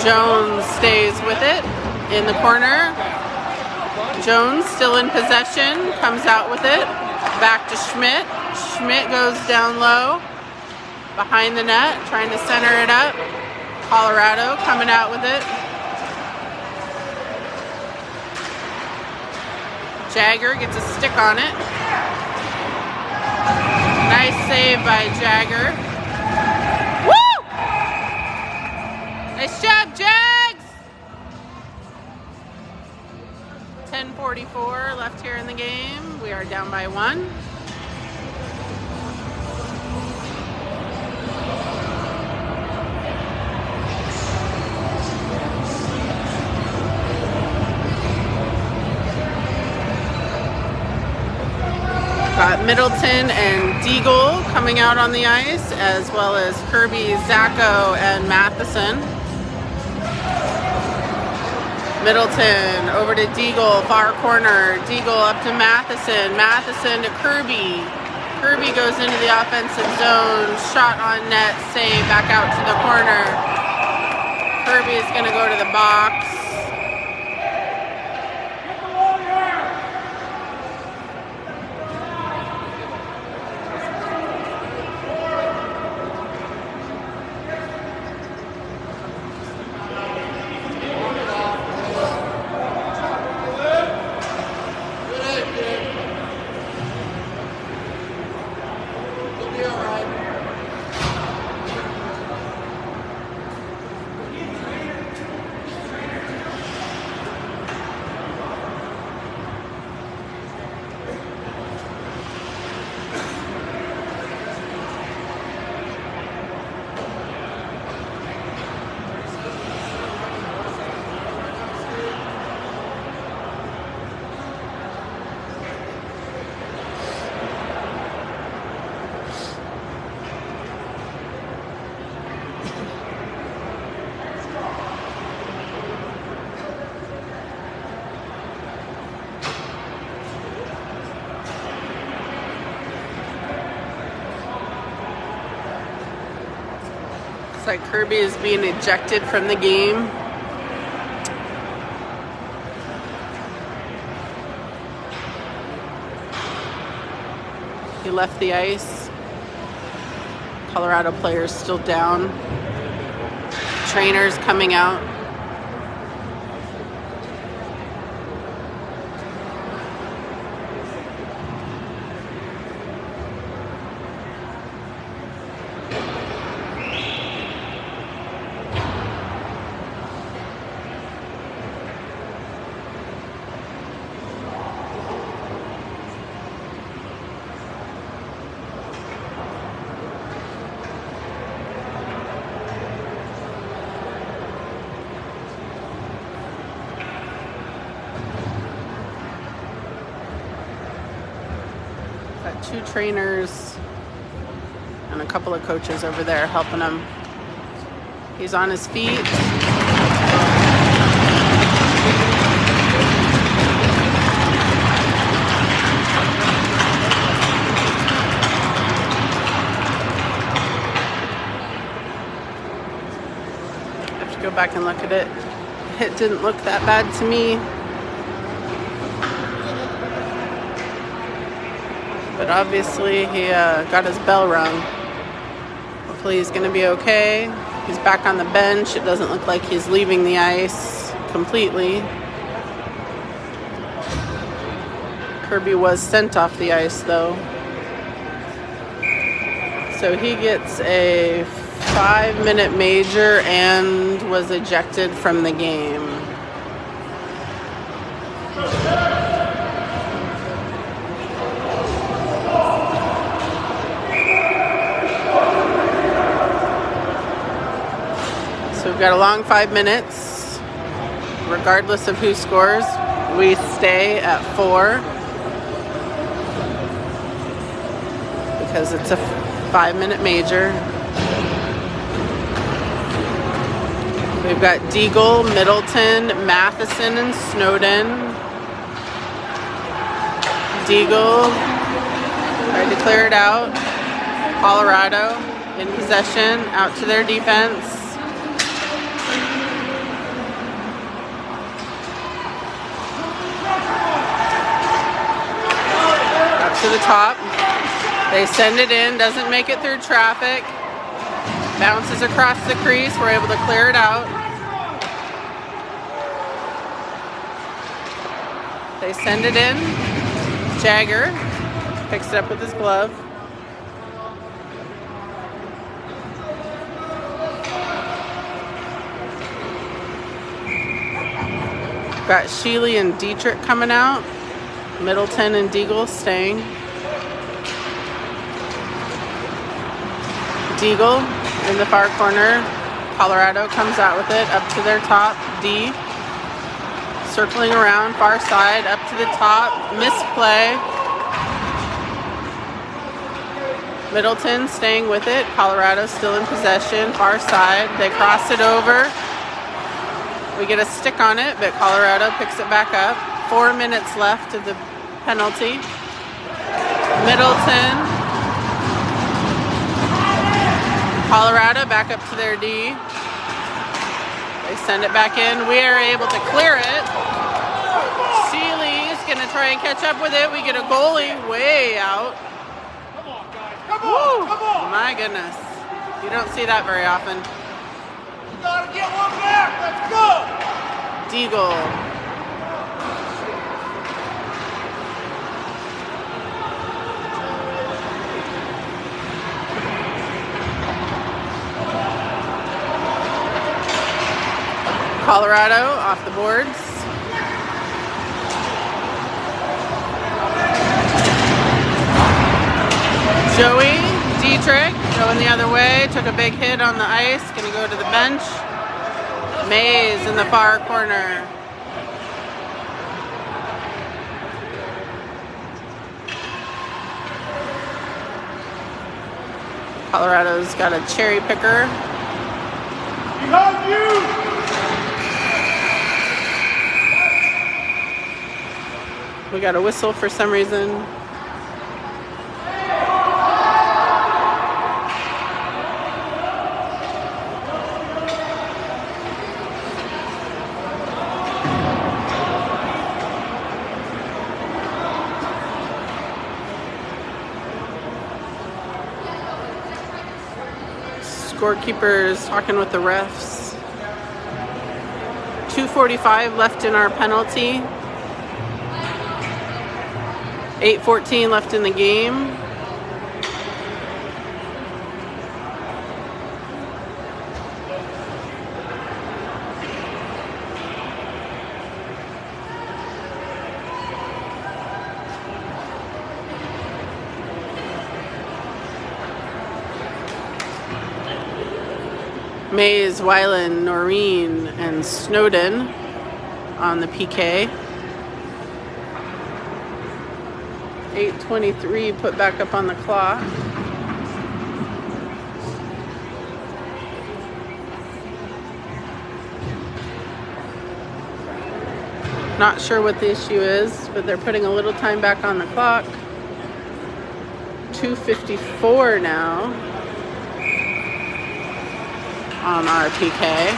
Jones stays with it in the corner. Jones still in possession, comes out with it. Back to Schmidt. Schmidt goes down low. Behind the net, trying to center it up. Colorado coming out with it. Jagger gets a stick on it. Nice save by Jagger. Woo! Nice job, Jags! 10:44 left here in the game. We are down by 1. Got Middleton and Deagle coming out on the ice, as well as Kirby, Zacco, and Matheson. Middleton over to Deagle, far corner. Deagle up to Matheson. Matheson to Kirby. Kirby goes into the offensive zone. Shot on net, save, back out to the corner. Kirby is going to go to the box. like Kirby is being ejected from the game. He left the ice. Colorado players still down. Trainers coming out. Got 2 trainers and a couple of coaches over there helping him. He's on his feet. I have to go back and look at it. It didn't look that bad to me. But obviously he got his bell rung. Hopefully he's going to be okay. He's back on the bench. It doesn't look like he's leaving the ice completely. Kirby was sent off the ice though. So he gets a 5-minute major and was ejected from the game. So we've got a long 5 minutes. Regardless of who scores, we stay at 4 because it's a 5-minute major. We've got Deagle, Middleton, Matheson, and Snowden. Deagle tried to clear it out. Colorado in possession, out to their defense. To the top. They send it in, doesn't make it through traffic. Bounces across the crease, we're able to clear it out. They send it in. Jagger picks it up with his glove. Got Sheely and Dietrich coming out. Middleton and Deagle staying. Deagle in the far corner. Colorado comes out with it up to their top. D circling around far side up to the top. Misplay. Middleton staying with it. Colorado still in possession. Far side. They cross it over. We get a stick on it, but Colorado picks it back up. 4 minutes left of the penalty. Middleton. Colorado back up to their D. They send it back in. We are able to clear it. Sheely's going to try and catch up with it. We get a goalie way out. Come on, guys. Come on. Come on. My goodness. You don't see that very often. You got to get one back. Let's go. Deagle. Colorado off the boards. Joey Dietrich going the other way, took a big hit on the ice, gonna go to the bench. Mays in the far corner. Colorado's got a cherry picker. Behind you! We got a whistle for some reason. Scorekeepers talking with the refs. 2:45 left in our penalty. 8:14 left in the game. Mays, Weiland, Noreen, and Snowden on the PK. 8:23 put back up on the clock. Not sure what the issue is, but they're putting a little time back on the clock. 2:54 now on our PK.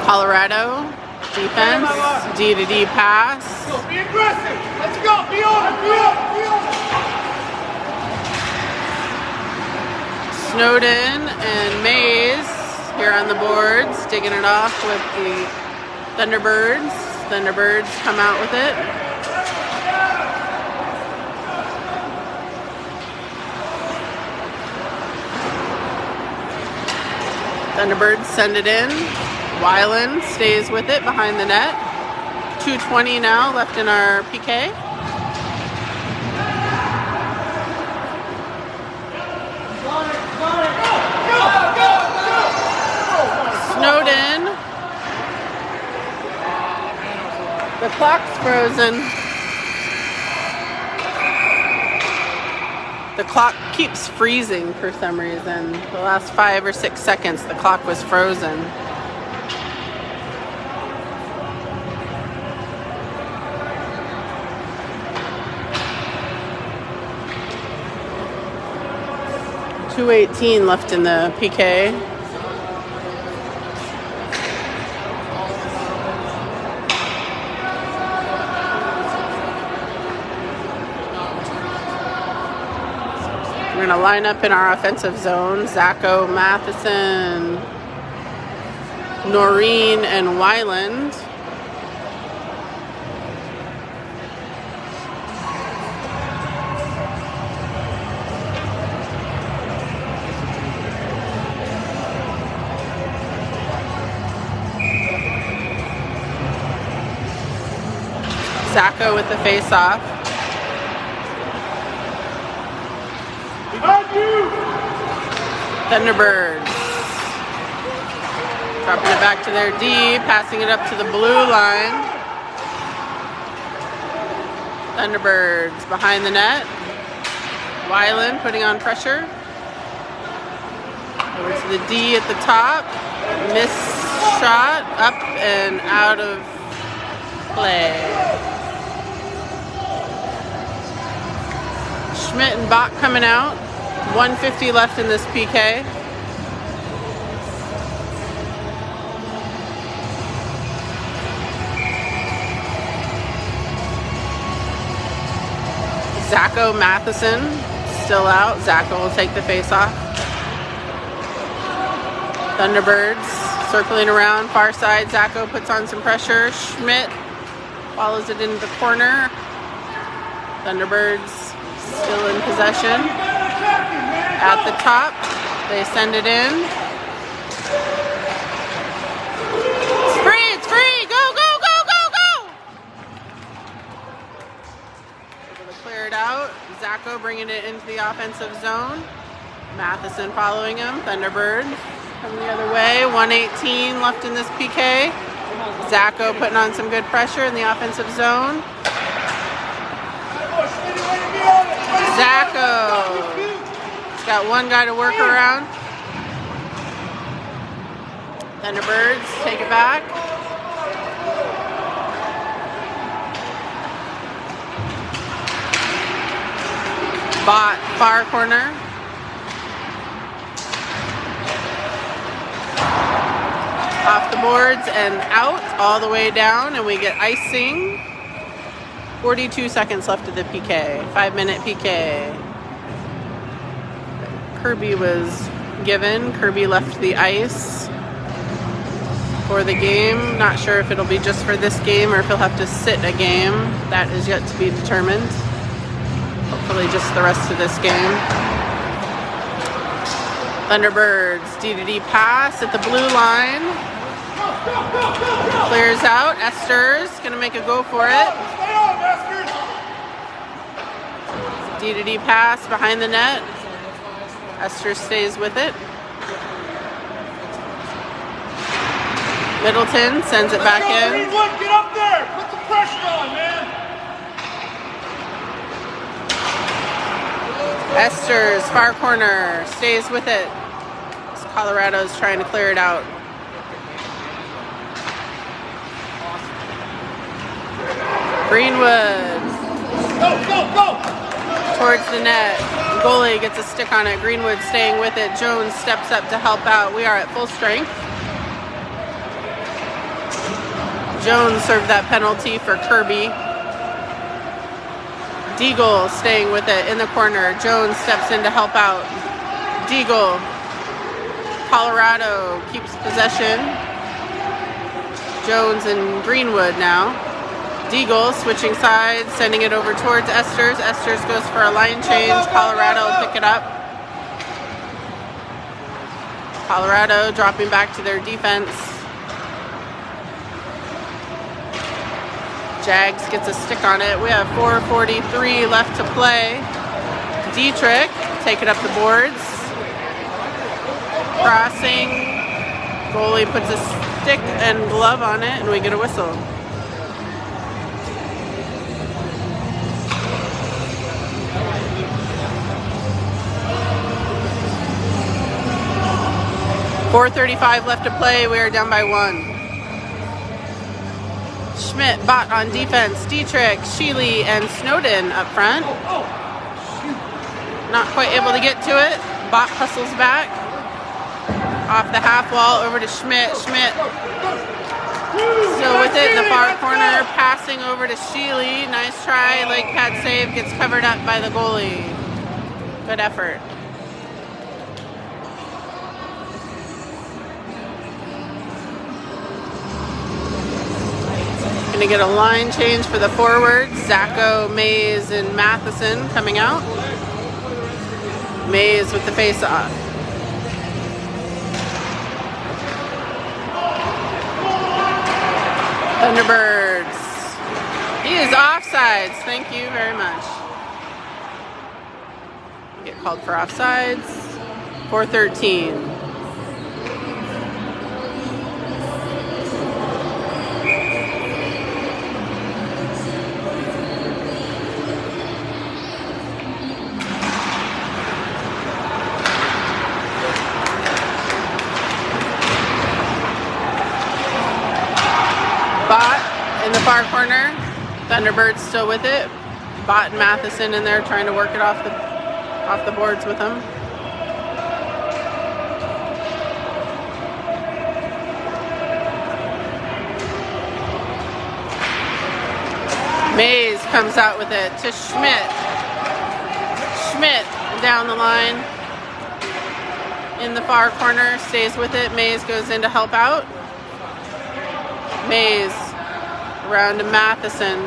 Colorado defense, D to D pass. Be aggressive. Let's go. Be on it. Be on it. Be on it. Snowden and Mays here on the boards, digging it off with the ThunderBirds. ThunderBirds come out with it. ThunderBirds send it in. Weiland stays with it behind the net. 2:20 now left in our PK. Snowden. The clock's frozen. The clock keeps freezing for some reason. The last 5 or 6 seconds, the clock was frozen. .218 left in the PK. We're going to line up in our offensive zone. Zacho, Matheson, Noreen, and Weiland. Zacho with the face-off. ThunderBirds dropping it back to their D, passing it up to the blue line. ThunderBirds behind the net. Weiland putting on pressure. Over to the D at the top. Missed shot, up and out of play. Schmidt and Bach coming out. 1:50 left in this PK. Zacho, Matheson still out. Zacho will take the face off. ThunderBirds circling around far side. Zacho puts on some pressure. Schmidt follows it into the corner. ThunderBirds still in possession. At the top, they send it in. It's free, it's free! Go, go, go, go, go! Able to clear it out. Zacho bringing it into the offensive zone. Matheson following him. ThunderBird coming the other way. 1:18 left in this PK. Zacho putting on some good pressure in the offensive zone. Zacho. Got one guy to work around. ThunderBirds take it back. Bot far corner. Off the boards and out all the way down, and we get icing. 42 seconds left of the PK. 5-minute PK. Kirby was given. Kirby left the ice for the game. Not sure if it'll be just for this game or if he'll have to sit a game. That is yet to be determined. Hopefully just the rest of this game. ThunderBirds D-to-D pass at the blue line. Clears out. Esther's gonna make a go for it. D-to-D pass behind the net. Esther stays with it. Middleton sends it back in. Get up there! Put the pressure on, man! Esther's far corner stays with it. Colorado's trying to clear it out. Greenwood. Go! Towards the net. Goalie gets a stick on it. Greenwood staying with it. Jones steps up to help out. We are at full strength. Jones served that penalty for Kirby. Deagle staying with it in the corner. Jones steps in to help out. Deagle. Colorado keeps possession. Jones and Greenwood now. Deagle switching sides, sending it over towards Esther's. Esther's goes for a line change. Colorado will pick it up. Colorado dropping back to their defense. Jags gets a stick on it. We have 4:43 left to play. Dietrich taking up the boards. Crossing. Goalie puts a stick and glove on it, and we get a whistle. .435 left to play. We are down by 1. Schmidt, Bott on defense. Dietrich, Sheely, and Snowden up front. Not quite able to get to it. Bott hustles back. Off the half wall over to Schmidt. Schmidt still with it in the far corner. Passing over to Sheely. Nice try. Leg pad save. Gets covered up by the goalie. Good effort. Going to get a line change for the forwards. Zacco, Mays, and Matheson coming out. Mays with the face-off. ThunderBirds. He is offsides. Thank you very much. Get called for offsides. 4:13. Far corner. ThunderBirds still with it. Bott and Matheson in there trying to work it off the boards with them. Mays comes out with it to Schmidt. Schmidt down the line in the far corner, stays with it. Mays goes in to help out. Mays around to Matheson.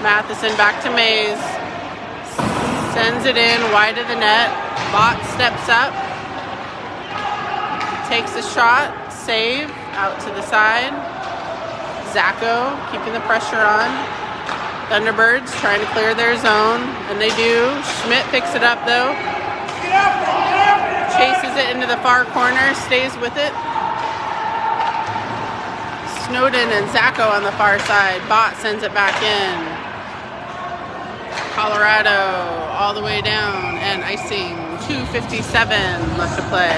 Matheson back to Mays. Sends it in wide of the net. Bott steps up. Takes a shot. Save. Out to the side. Zacco keeping the pressure on. ThunderBirds trying to clear their zone. And they do. Schmidt picks it up though. Chases it into the far corner. Stays with it. Snowden and Zacco on the far side. Bott sends it back in. Colorado all the way down and icing. 2:57 left to play.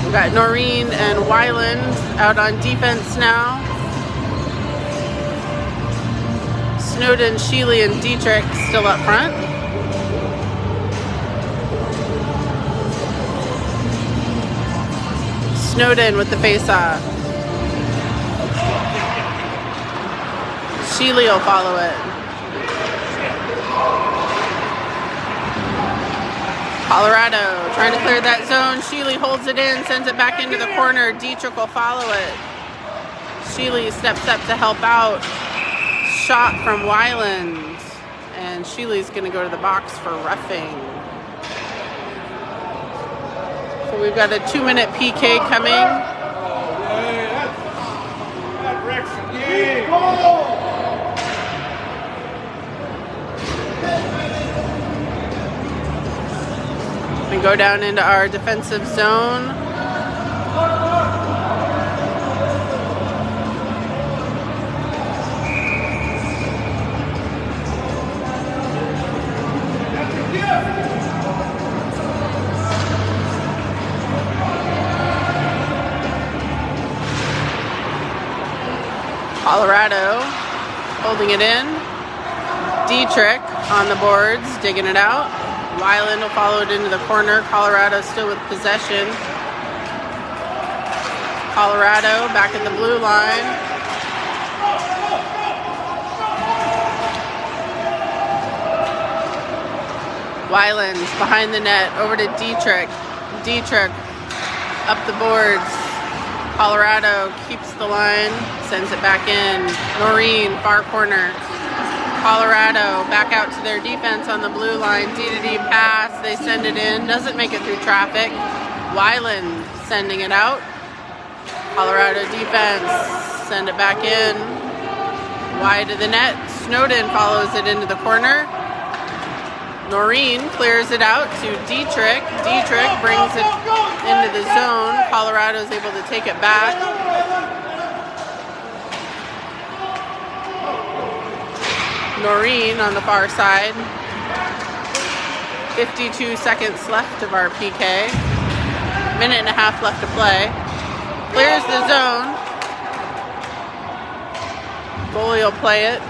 We've got Noreen and Weiland out on defense now. Snowden, Sheely, and Dietrich still up front. Snowden with the face-off. Sheely will follow it. Colorado trying to clear that zone. Sheely holds it in, sends it back into the corner. Dietrich will follow it. Sheely steps up to help out. Shot from Weiland. And Sheely's going to go to the box for roughing. So we've got a 2-minute PK coming. That wrecks the game. And go down into our defensive zone. Colorado holding it in. Dietrich on the boards, digging it out. Weiland will follow it into the corner. Colorado still with possession. Colorado back at the blue line. Weiland behind the net, over to Dietrich. Dietrich up the boards. Colorado keeps the line, sends it back in. Noreen, far corner. Colorado back out to their defense on the blue line. D-to-D pass, they send it in, doesn't make it through traffic. Weiland sending it out. Colorado defense, send it back in. Wide of the net, Snowden follows it into the corner. Noreen clears it out to Dietrich. Dietrich brings it into the zone. Colorado is able to take it back. Noreen on the far side. 52 seconds left of our PK. Minute and a half left to play. Clears the zone. Goalie will play it.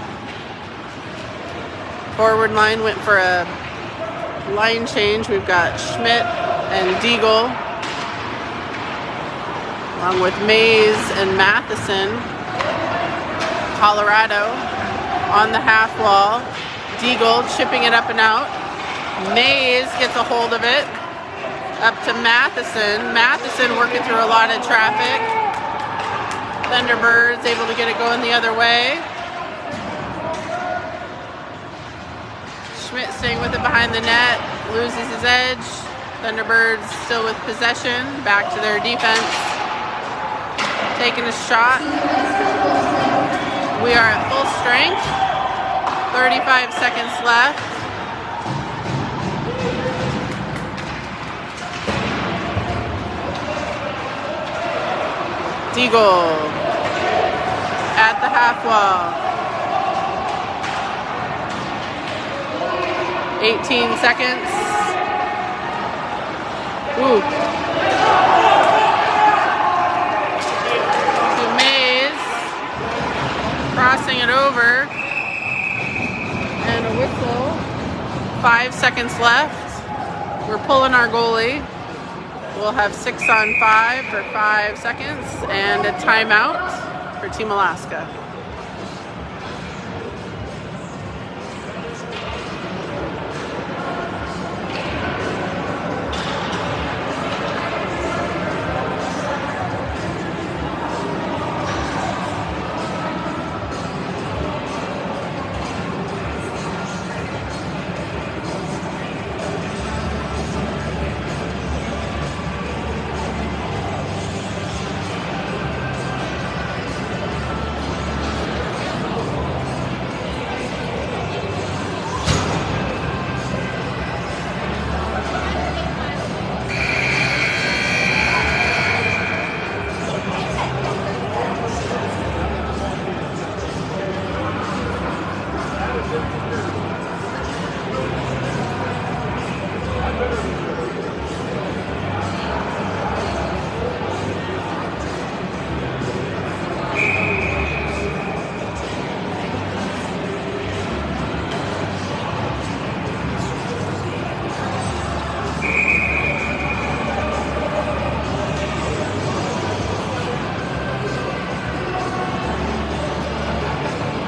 Forward line went for a line change. We've got Schmidt and Deagle, along with Mays and Matheson. Colorado on the half wall. Deagle chipping it up and out. Mays gets a hold of it. Up to Matheson. Matheson working through a lot of traffic. ThunderBirds able to get it going the other way. Schmidt staying with it behind the net. Loses his edge. ThunderBirds still with possession. Back to their defense. Taking a shot. We are at full strength. 35 seconds left. Deagle at the half wall. 18 seconds. Ooh. To Mays. Crossing it over. And a whistle. 5 seconds left. We're pulling our goalie. We'll have 6 on 5 for 5 seconds and a timeout for Team Alaska.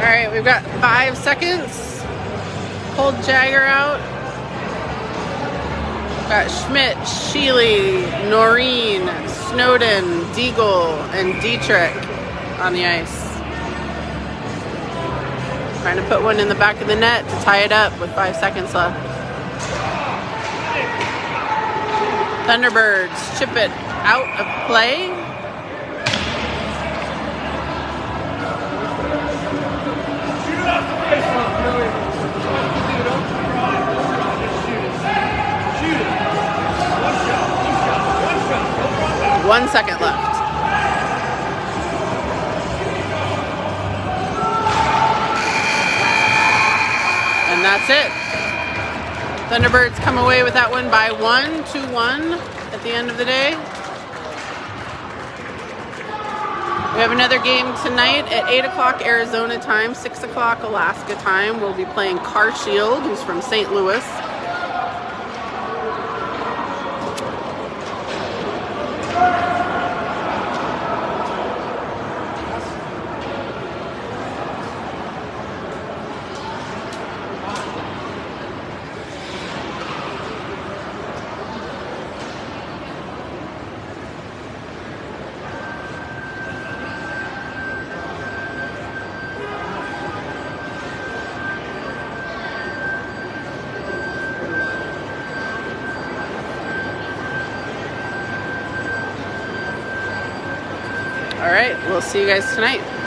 Alright, we've got 5 seconds. Hold Jagger out. Got Schmidt, Sheely, Noreen, Snowden, Deagle, and Dietrich on the ice. Trying to put one in the back of the net to tie it up with 5 seconds left. ThunderBirds chip it out of play. Shoot it off the face off, Billy. Shoot it. One shot. 1 second left. And that's it. Thunderbirds come away with that one by 2-1 at the end of the day. We have another game tonight at 8 o'clock Arizona time, 6 o'clock Alaska time. We'll be playing Car Shield, who's from St. Louis. All right, we'll see you guys tonight.